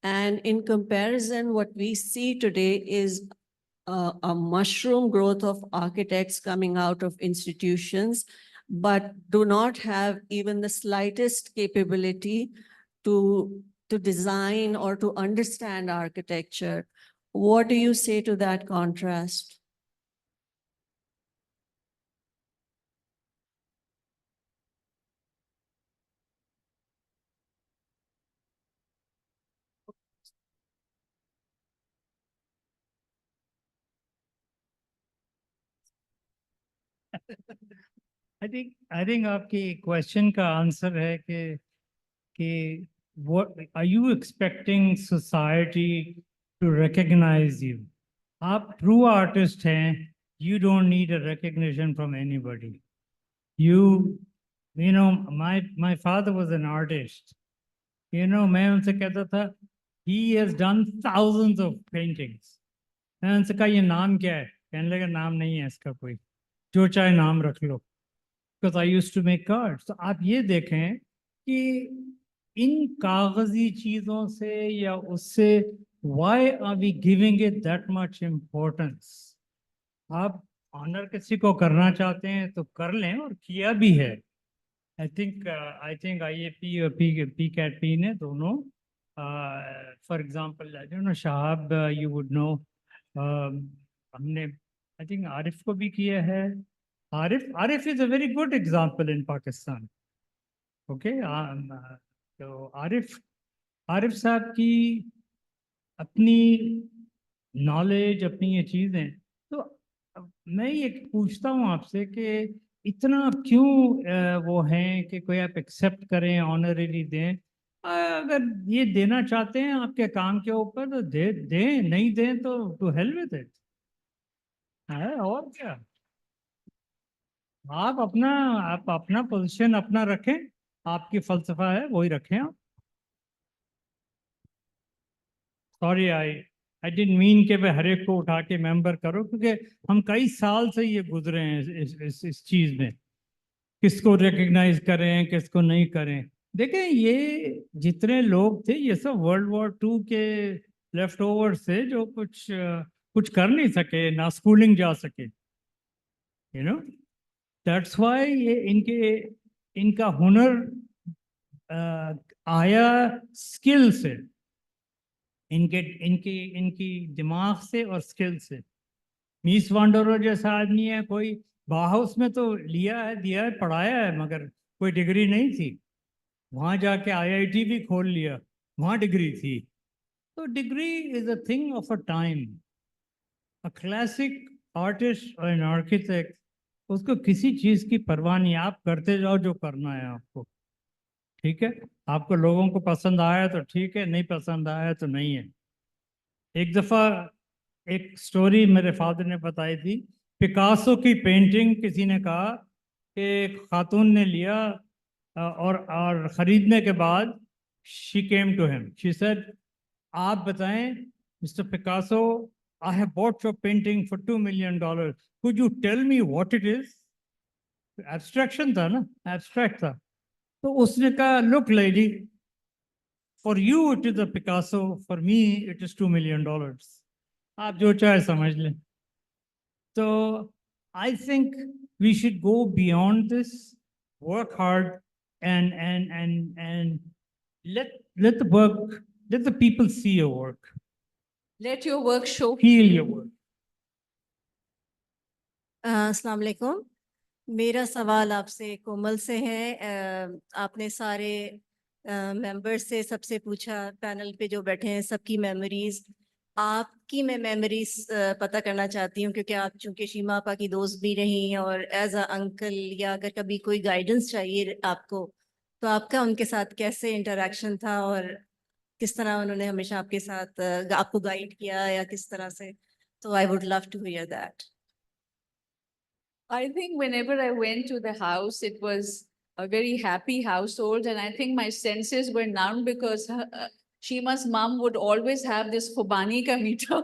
And in comparison, what we see today is a mushroom growth of architects coming out of institutions, but do not have even the slightest capability to design or to understand architecture. What do you say to that contrast? I think आपकी question का answer है कि what are you expecting society to recognize you? आप true artist हैं, you don't need a recognition from anybody. You know, my father was an artist. You know, मैं उनसे कहता था, he has done thousands of paintings. मैं उनसे कहा ये नाम क्या है? कहने लगा नाम नहीं है इसका कोई, जो चाहे नाम रख लो. Because I used to make cards. तो आप ये देखें कि इन कागजी चीजों से या उससे why are we giving it that much importance? आप ऑनर किसी को करना चाहते हैं तो कर लें और किया भी है. I think IAP और PCAT ने दोनों, for example, I don't know, Shahab, you would know, हमने I think Arif को भी किया है. Arif is a very good example in Pakistan. Okay, so Arif साहब की अपनी knowledge, अपनी ये चीजें, तो मैं ये पूछता हूँ आपसे कि इतना क्यों वो हैं कि कोई आप एक्सेप्ट करें, ऑनररी दें. अगर ये देना चाहते हैं आपके काम के ऊपर तो दें, नहीं दें तो टू हेल विद इट. और क्या, आप अपना पोजीशन अपना रखें, आपकी फलसफा है वही रखें आप. सॉरी, आई डिडंट मीन के हर एक को उठा के मेंबर करो, क्योंकि हम कई साल से ये गुजरे हैं इस चीज में, किसको रिकग्नाइज करें किसको नहीं करें. देखें, ये जितने लोग थे ये सब वर्ल्ड वॉर 2 के लेफ्ट ओवर से जो कुछ कर नहीं सके, ना स्कूलिंग जा सके. यू नो, दैट्स व्हाई ये इनका हुनर आया स्किल से, इनकी दिमाग से और स्किल से. मीस वांडोरो जैसा आदमी है, कोई बाहाउस में तो लिया है, दिया है, पढ़ाया है, मगर कोई डिग्री नहीं थी. वहाँ जाके IIT भी खोल लिया, वहाँ डिग्री थी. तो degree is a thing of a time. A classic artist और एन आर्किटेक्ट, उसको किसी चीज़ की परवाह नहीं, आप करते जाओ जो करना है आपको. ठीक है, आपको लोगों को पसंद आया तो ठीक है, नहीं पसंद आया तो नहीं है. एक दफ़ा एक स्टोरी मेरे फादर ने बताई थी. पिकासो की पेंटिंग किसी ने कहा कि खातून ने लिया और ख़रीदने के बाद she came to him, she said, आप बताएं Mr Picasso, I have bought your painting for $2 million, could you tell me what it is. Abstraction था ना, एब्स्ट्रैक्ट था. तो उसने कहा, look lady, for you it is a Picasso, for me it is $2 million. आप जो चाहे समझ लें. तो I think we should go beyond this, work hard and let the work, let the people see your work. Let your work show. Feel your work. अस्सलाम वालेकुम. मेरा सवाल आपसे कोमल से है. आपने सारे मेंबर्स से सबसे पूछा, पैनल पे जो बैठे हैं सबकी मेमोरीज. आपकी मैं मेमोरीज पता करना चाहती हूँ, क्योंकि आप चूंकि शीमा आपा की दोस्त भी रही हैं, और एज अ अंकल या अगर कभी कोई गाइडेंस चाहिए आपको, तो आपका उनके साथ कैसे इंटरेक्शन था और किस तरह उन्होंने हमेशा आपके साथ आपको गाइड किया या किस तरह से. तो I would love to hear that. I think whenever I went to the house, it was a very happy household. And I think my senses were numbed because Sheema's mom would always have this Khubani ka meeta.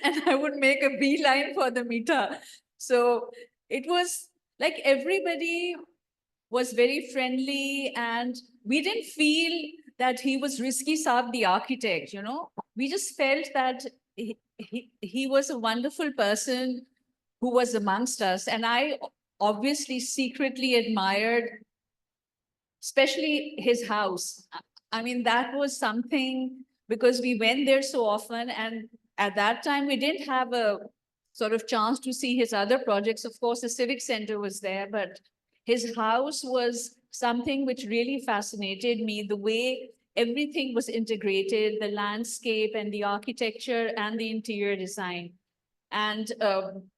And I would make a beeline for the meeta. So it was like everybody was very friendly, and we didn't feel that he was Rizki Saab, the architect, you know. We just felt that he was a wonderful person who was amongst us. And I obviously secretly admired, especially his house. I mean, that was something, because we went there so often, and at that time we didn't have a sort of chance to see his other projects. Of course, the Civic Center was there, but his house was something which really fascinated me, the way everything was integrated, the landscape and the architecture and the interior design. And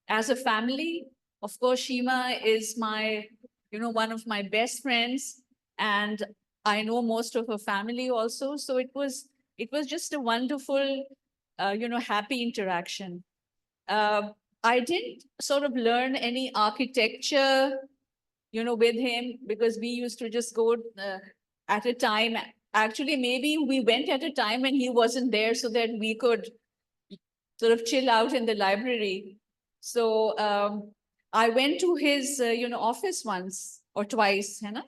as a family, of course, Sheema is my, you know, one of my best friends, and I know most of her family also. So it was just a wonderful, you know, happy interaction. I didn't sort of learn any architecture, you know, with him, because we used to just go at a time. Actually, maybe we went at a time when he wasn't there so that we could sort of chill out in the library. So I went to his, you know, office once or twice, है ना?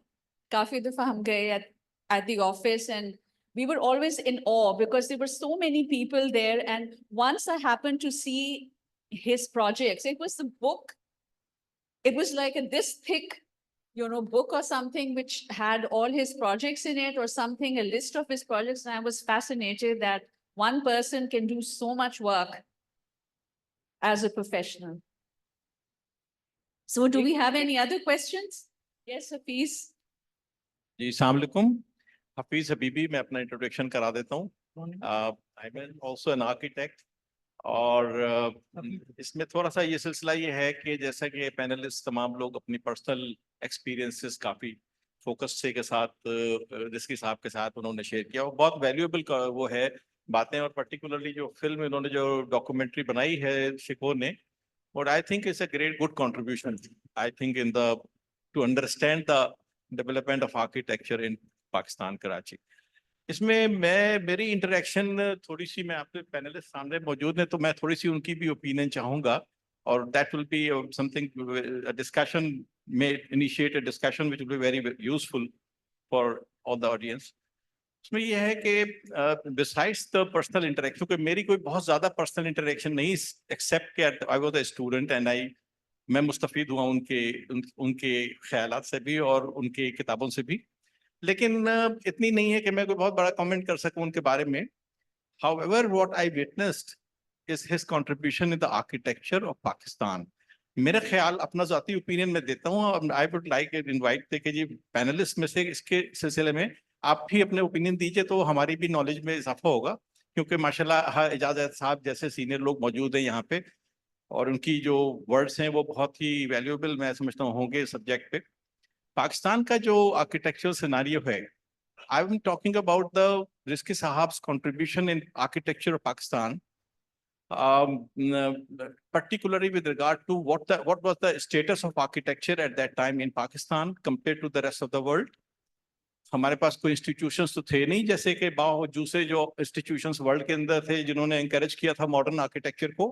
काफी दफा हम गए at the office, and we were always in awe because there were so many people there. And once I happened to see his projects, it was the book. It was like this thick, you know, book or something which had all his projects in it or something, a list of his projects. And I was fascinated that one person can do so much work as a professional. So do we have any other questions? Yes, Hafiz. जी अस्सलाम वालेकुम, हफीज हबीबी, मैं अपना introduction करा देता हूँ. I am also an architect. और इसमें थोड़ा सा ये सिलसिला ये है कि जैसा कि पैनलिस्ट तमाम लोग अपनी पर्सनल एक्सपीरियंसेस काफ़ी फोकस से के साथ रिस्की साहब के साथ उन्होंने शेयर किया, और बहुत वैल्यूएबल वो है बातें. और पर्टिकुलरली जो फिल्म इन्होंने जो डॉक्यूमेंट्री बनाई है शिको ने, और I think it's a great good contribution, I think in the two understand the development of architecture in Pakistan, Karachi. इसमें मेरी इंटरेक्शन थोड़ी सी, मैं आपके पैनलिस्ट सामने मौजूद हैं तो मैं थोड़ी सी उनकी भी ओपिनियन चाहूँगा, और that will be something discussion में initiate a discussion which will be very useful for all the audience. उसमें यह है कि बिसाइड्स द पर्सनल इंटरेक्शन, क्योंकि मेरी कोई बहुत ज़्यादा पर्सनल इंटरेक्शन नहीं, एक्सेप्ट कि I was a student and मैं मुस्तफ़ीद हुआ उनके ख्यालात से भी और उनके किताबों से भी, लेकिन इतनी नहीं है कि मैं कोई बहुत बड़ा कमेंट कर सकूं उनके बारे में. However, what I witnessed is his contribution in the architecture of Pakistan. मेरा ख्याल अपना ज़ाती ओपिनियन में देता हूँ, और I would like to invite कि जी पैनलिस्ट में से इसके सिलसिले में आप भी अपने ओपिनियन दीजिए तो हमारी भी नॉलेज में इजाफा होगा, क्योंकि माशाल्लाह एजाज अहद साहब जैसे सीनियर लोग मौजूद हैं यहाँ पे, और उनकी जो वर्ड्स हैं वो बहुत ही वैल्यूएबल मैं समझता हूँ होंगे सब्जेक्ट पे. पाकिस्तान का जो आर्किटेक्चरल सिनारियो है, I am talking about the Rizvi साहब्स contribution in architecture of Pakistan, particularly with regard to what was the status of architecture at that time in Pakistan compared to the rest of the world. हमारे पास कोई institutions तो थे नहीं जैसे कि बावजूद से जो इंस्टीट्यूशंस वर्ल्ड के अंदर थे जिन्होंने एनकरेज किया था मॉडर्न आर्किटेक्चर को,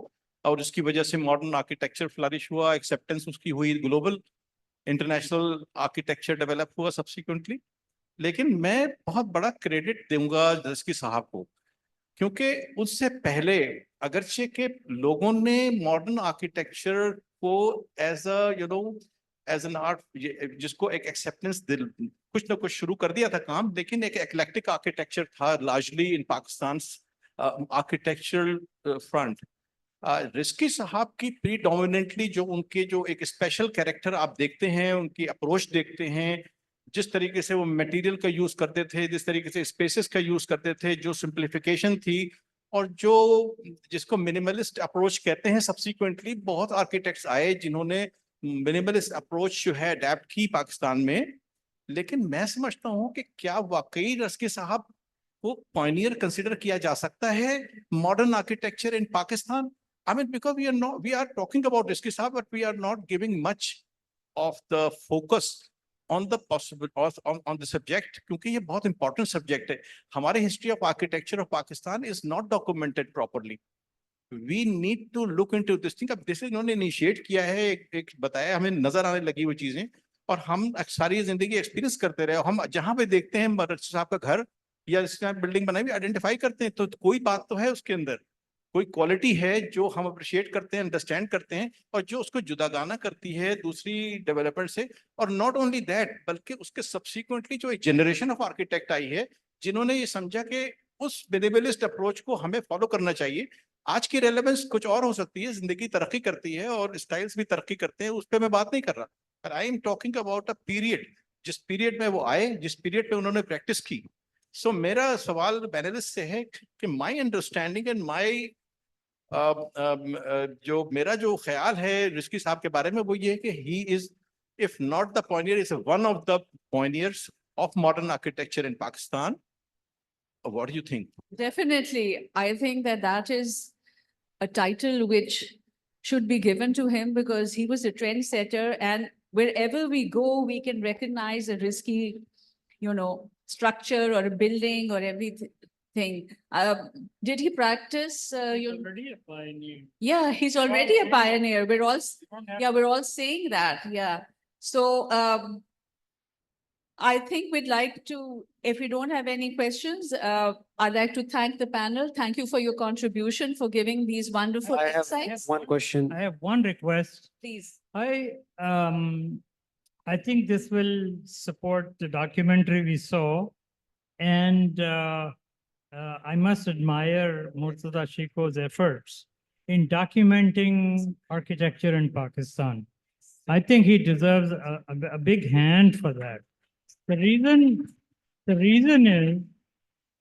और इसकी वजह से मॉडर्न आर्किटेक्चर फ्लरिश हुआ, एक्सेप्टेंस उसकी हुई, ग्लोबल इंटरनेशनल आर्किटेक्चर डेवलप हुआ सब्सिक्वेंटली. लेकिन मैं बहुत बड़ा क्रेडिट दूंगा रिस्की साहब को, क्योंकि उससे पहले अगरचे के लोगों ने मॉडर्न आर्किटेक्चर को as a you know as an art, जिसको एक एक्सेप्टेंस कुछ ना कुछ शुरू कर दिया था काम, लेकिन एक एक्लेक्टिक आर्किटेक्चर था लार्जली इन पाकिस्तान आर्किटेक्चरल फ्रंट. रिस्की साहब की प्रीडोमिनेंटली जो उनके जो एक स्पेशल कैरेक्टर आप देखते हैं, उनकी अप्रोच देखते हैं, जिस तरीके से वो मटेरियल का यूज करते थे, जिस तरीके से स्पेसेस का यूज करते थे, जो सिंप्लीफिकेशन थी, और जो जिसको मिनिमलिस्ट अप्रोच कहते हैं. सब्सिक्वेंटली बहुत आर्किटेक्ट्स आए जिन्होंने मिनिमलिस्ट अप्रोच जो है अडेप्ट की पाकिस्तान में, लेकिन मैं समझता हूँ कि क्या वाकई रिस्की साहब को पॉइनियर कंसिडर किया जा सकता है modern architecture in Pakistan? I mean, because we are talking about Rizki Sahab, but we are not giving much of the focus on the possible on the subject, क्योंकि ये बहुत important subject है. हमारे history of architecture of Pakistan is not documented properly. We need to look into this thing. अब this इन्होंने initiate किया है, एक बताया, हमें नजर आने लगी वो चीजें, और हम सारी जिंदगी एक्सपीरियंस करते रहे। हम जहाँ पे देखते हैं रईसी साहब का घर या बिल्डिंग बनाई, आइडेंटिफाई करते हैं, तो कोई बात तो है उसके अंदर, कोई क्वालिटी है जो हम अप्रिशिएट करते हैं, अंडरस्टैंड करते हैं, और जो उसको जुदागाना करती है दूसरी डेवलपमेंट से। और नॉट ओनली दैट, बल्कि उसके सब्सिक्वेंटली जो एक जनरेशन ऑफ आर्किटेक्ट आई है जिन्होंने ये समझा कि उस मिनिमलिस्ट अप्रोच को हमें फॉलो करना चाहिए। आज की रेलेवेंस कुछ और हो सकती है, जिंदगी तरक्की करती है और स्टाइल्स भी तरक्की करते हैं, उस पर मैं बात नहीं कर रहा, पर आई am talking about a period, जिस पीरियड में वो आए, जिस पीरियड पे उन्होंने प्रैक्टिस की। सो मेरा सवाल पैनलिस्ट से है कि माई अंडरस्टैंडिंग एंड माई जो मेरा जो ख्याल है रिस्की साहब के बारे में, वो ये है कि he is, if not the pioneer, is one of the pioneers of modern architecture in Pakistan. What do you think? Definitely, I think that that is a title which should be given to him because he was a trendsetter, and wherever we go, we can recognize a risky, structure or a building or everything. Did he practice? Already a pioneer. Yeah, he's already a pioneer. We're all saying that. Yeah. So, I think we'd like to, if we don't have any questions, I'd like to thank the panel. Thank you for your contribution, for giving these wonderful insights. One question. I have one request. Please. I think this will support the documentary we saw, and I must admire Murtaza Shiko's efforts in documenting architecture in Pakistan. I think he deserves a big hand for that. The reason is,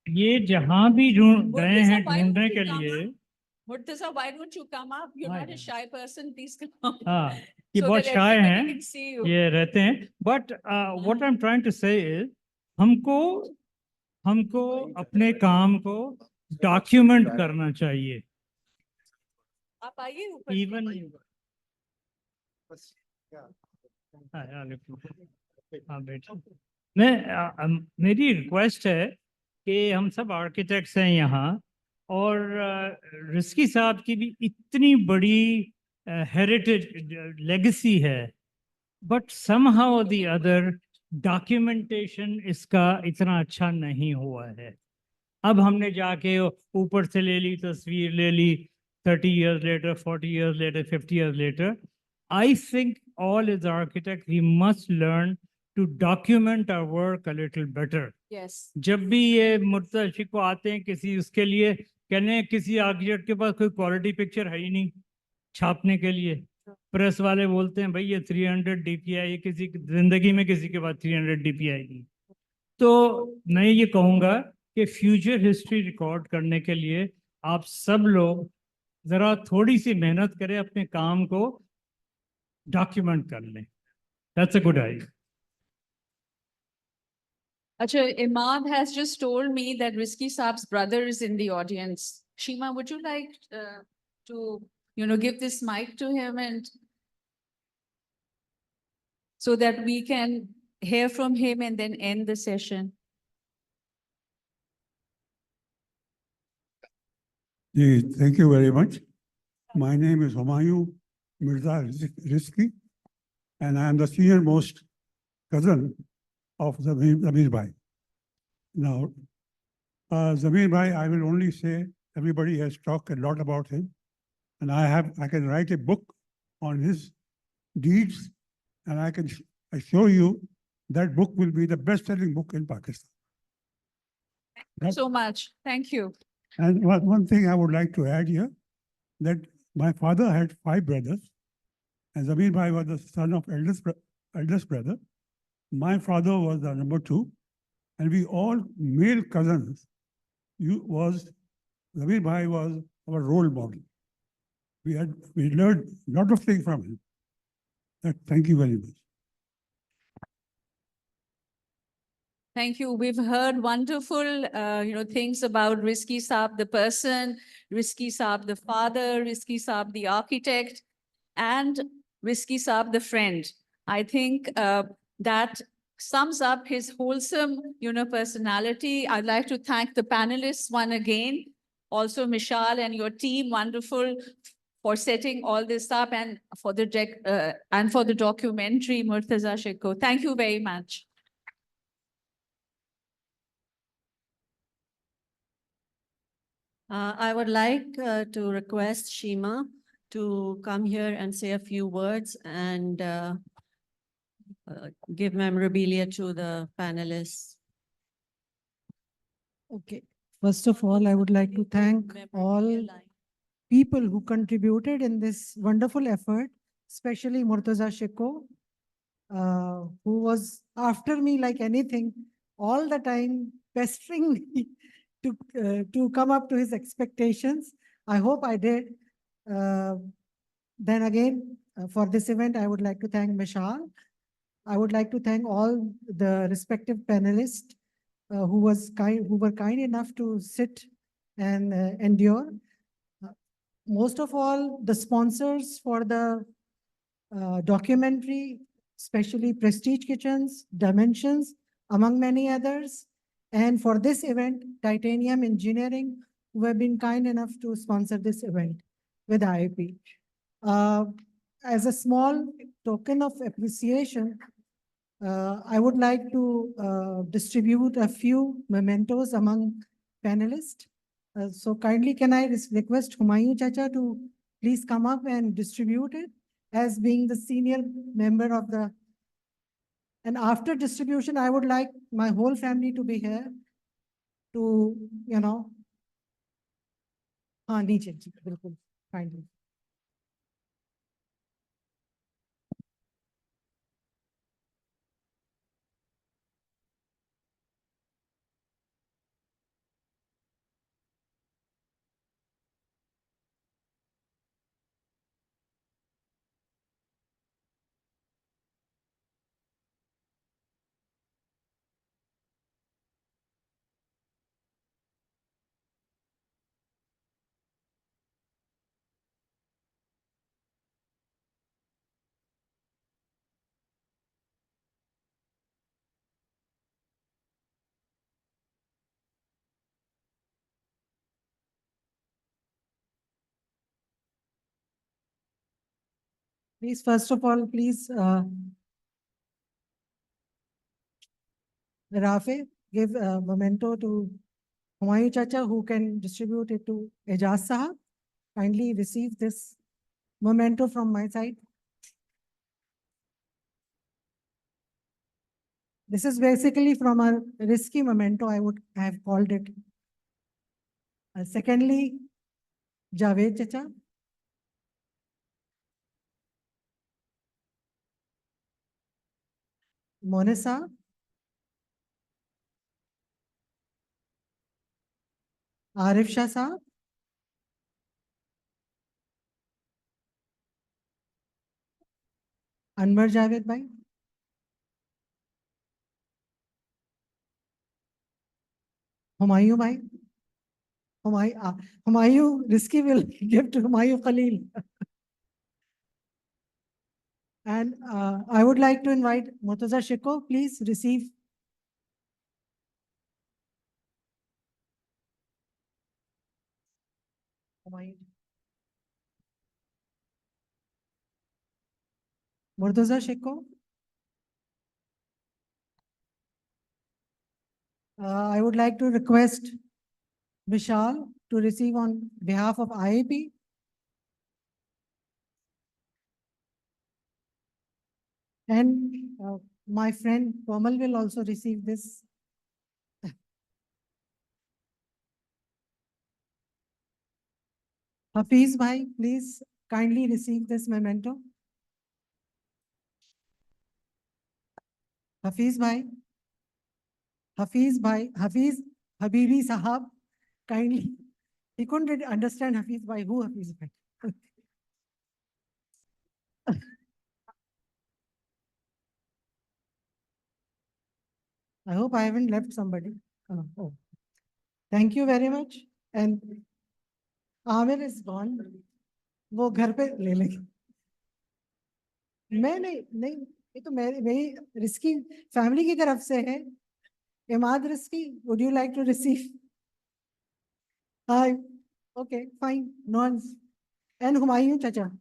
ये जहाँ भी गए हैं ढूंढने के लिए, Murtaza, why don't you come up? You're not a shy person. Please come up. हाँ, ये So बहुत that shy everybody हैं, can see you. ये रहते हैं, but what I'm trying to say is, हमको अपने काम को document करना चाहिए. आप आइए ऊपर. Even हाँ बेटा, मेरी रिक्वेस्ट है कि हम सब आर्किटेक्ट्स हैं यहाँ, और रिस्की साहब की भी इतनी बड़ी हेरिटेज लेगेसी है, but somehow the other documentation इसका इतना अच्छा नहीं हुआ है। अब हमने जाके ऊपर से ले ली तस्वीर, ले ली 30 years later, 40 years later, 50 years later. I think all as architects, we must learn to document our work a little better. Yes. जब भी ये मुर्तज़ा को आते हैं किसी उसके लिए, कहने हैं किसी आर्किटेक्ट के पास कोई क्वालिटी पिक्चर है ही नहीं छापने के लिए। प्रेस वाले बोलते हैं भाई ये 300 DPI, ये किसी जिंदगी में किसी के पास 300 DPI नहीं। तो मैं ये कहूँगा कि फ्यूचर हिस्ट्री रिकॉर्ड करने के लिए आप सब लोग जरा थोड़ी सी मेहनत करें, अपने काम को डॉक्यूमेंट कर लें। That's a good idea. Acha, Emad has just told me that Rizki Saab's brother is in the audience. Sheema, would you like to, give this mic to him, and so that we can hear from him and then end the session? Thank you very much. My name is Humayun Mirza Rizki, and I am the senior most cousin of Zameer Bhai. Now, Zameer Bhai, I will only say everybody has talked a lot about him, and I can write a book on his deeds, and I can assure you that book will be the best-selling book in Pakistan. Thank you so much. Thank you. And one thing I would like to add here, that my father had 5 brothers, and Zameer Bhai was the son of eldest brother. My father was the number 2, and we all male cousins. Zameer Bhai was our role model. We learned a lot of things from him. Thank you very much. Thank you. We've heard wonderful, things about Rizki Saab, the person, Rizki Saab, the father, Rizki Saab, the architect, and Rizki Saab, the friend. I think that sums up his wholesome, personality. I'd like to thank the panelists once again Also, Mishal and your team, wonderful for setting all this up and for the documentary, Murtaza Shikko. Thank you very much. I would like to request Sheema to come here and say a few words and give memorabilia to the panelists. Okay. First of all, I would like to thank all people who contributed in this wonderful effort, especially Murtaza Shikko, who was after me like anything, all the time pestering me to come up to his expectations. I hope I did. Then again, for this event, I would like to thank Mishal. I would like to thank all the respective panelists who were kind enough to sit and endure. Most of all, the sponsors for the documentary, especially Prestige Kitchens, Dimensions, among many others. And for this event, Titanium Engineering, who have been kind enough to sponsor this event with IAP. As a small token of appreciation, I would like to distribute a few mementos among panelists. So kindly can I request Humayun Chacha to please come up and distribute it as being the senior member of the. And after distribution, I would like my whole family to be here to, you know. Kindly. Please, first of all, please, Rafe, give a memento to Humayun Chacha, who can distribute it to Ejaz Ahad. Kindly receive this memento from my side. This is basically from a Rizki memento, I have called it. Secondly, Javaid Chacha. Monis Ahmed. Arif Shah Sahab. Anwer Jawaid bhai. Humayun bhai. Humayun Rizki will give to Humayun Khalil. And I would like to invite Murtaza Shikko, please receive. Murtaza Shikko. I would like to request Vishal to receive on behalf of IAP. And my friend Komal will also receive this. Hafiz bhai, please kindly receive this memento. Hafiz bhai. Hafiz Habibi Sahab, kindly. He couldn't understand Hafiz bhai. Who Hafiz bhai? I hope I haven't left somebody. Oh. Thank you very much. And Aamir is gone. वो घर पे ले लेंगे. मैं नहीं ये तो मेरी रिस्की फैमिली की तरफ से है. Emad Rizki, would you like to receive? Hi, Okay, fine, nonce. And Humayun Chacha.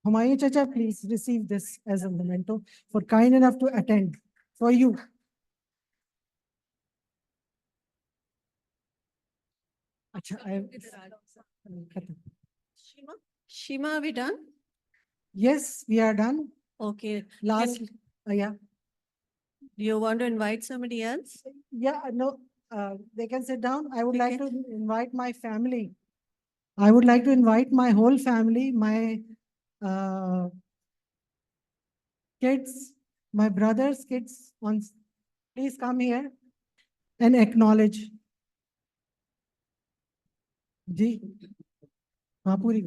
Humayun Chacha, please receive this as a memento for kind enough to attend for you. Acha, Sheema, are we done? Yes, we are done. Okay. Last, yeah, Do you want to invite somebody else? yeah, no, they can sit down. I would like Okay. to invite my family. I would like to invite my whole family, my kids, my brother's kids. Please come here and acknowledge. जी हाँ पूरी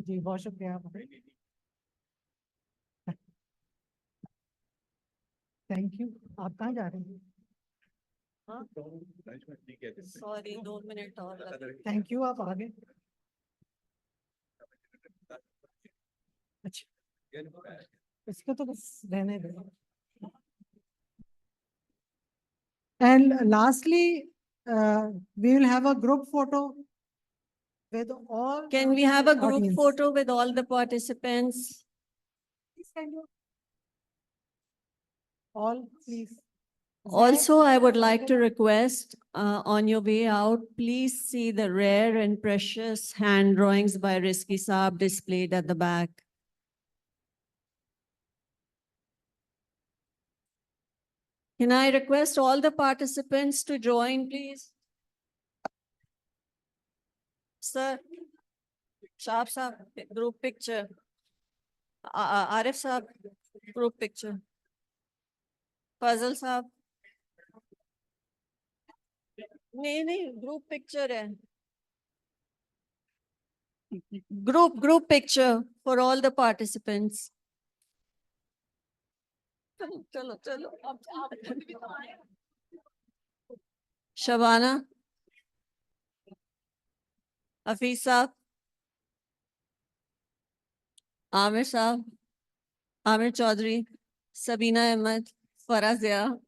जी बहुत शुक्रिया आपका thank you आप कहाँ जा रहे हैं Sorry, 2 minutes और थैंक यू आप आगे अच्छा इसको तो बस रहने दो and lastly we will have a group photo with all. Can we have a group audience. photo with all the participants? Please, can you all please. Also, I would like to request, on your way out, please see the rare and precious hand drawings by Rizki Saab displayed at the back. Can I request all the participants to join, please? Sir, Saab Saab, group picture. Arif Saab, group picture. Fazal Saab. नहीं, group picture है. Group picture for all the participants. चलो. Shabana. Hafiz Saab. Aamir Saab. Aamir Chaudhary. Sabina Ahmed. Farazia.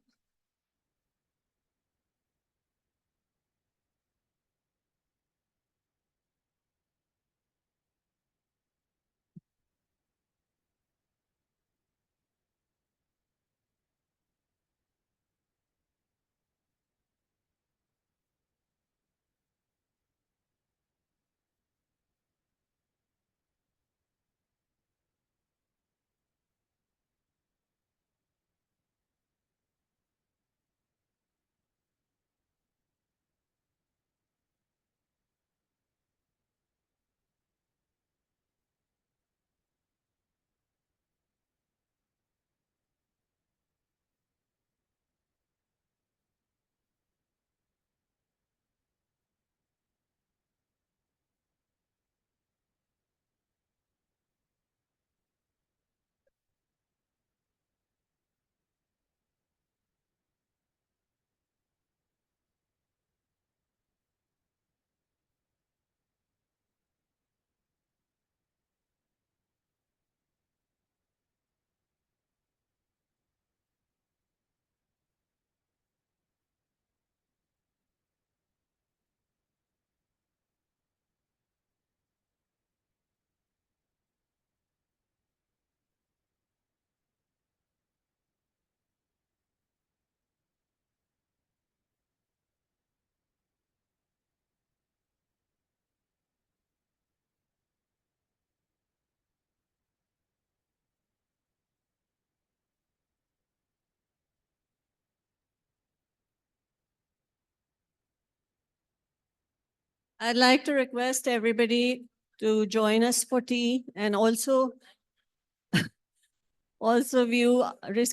I'd like to request everybody to join us for tea and also view Rizki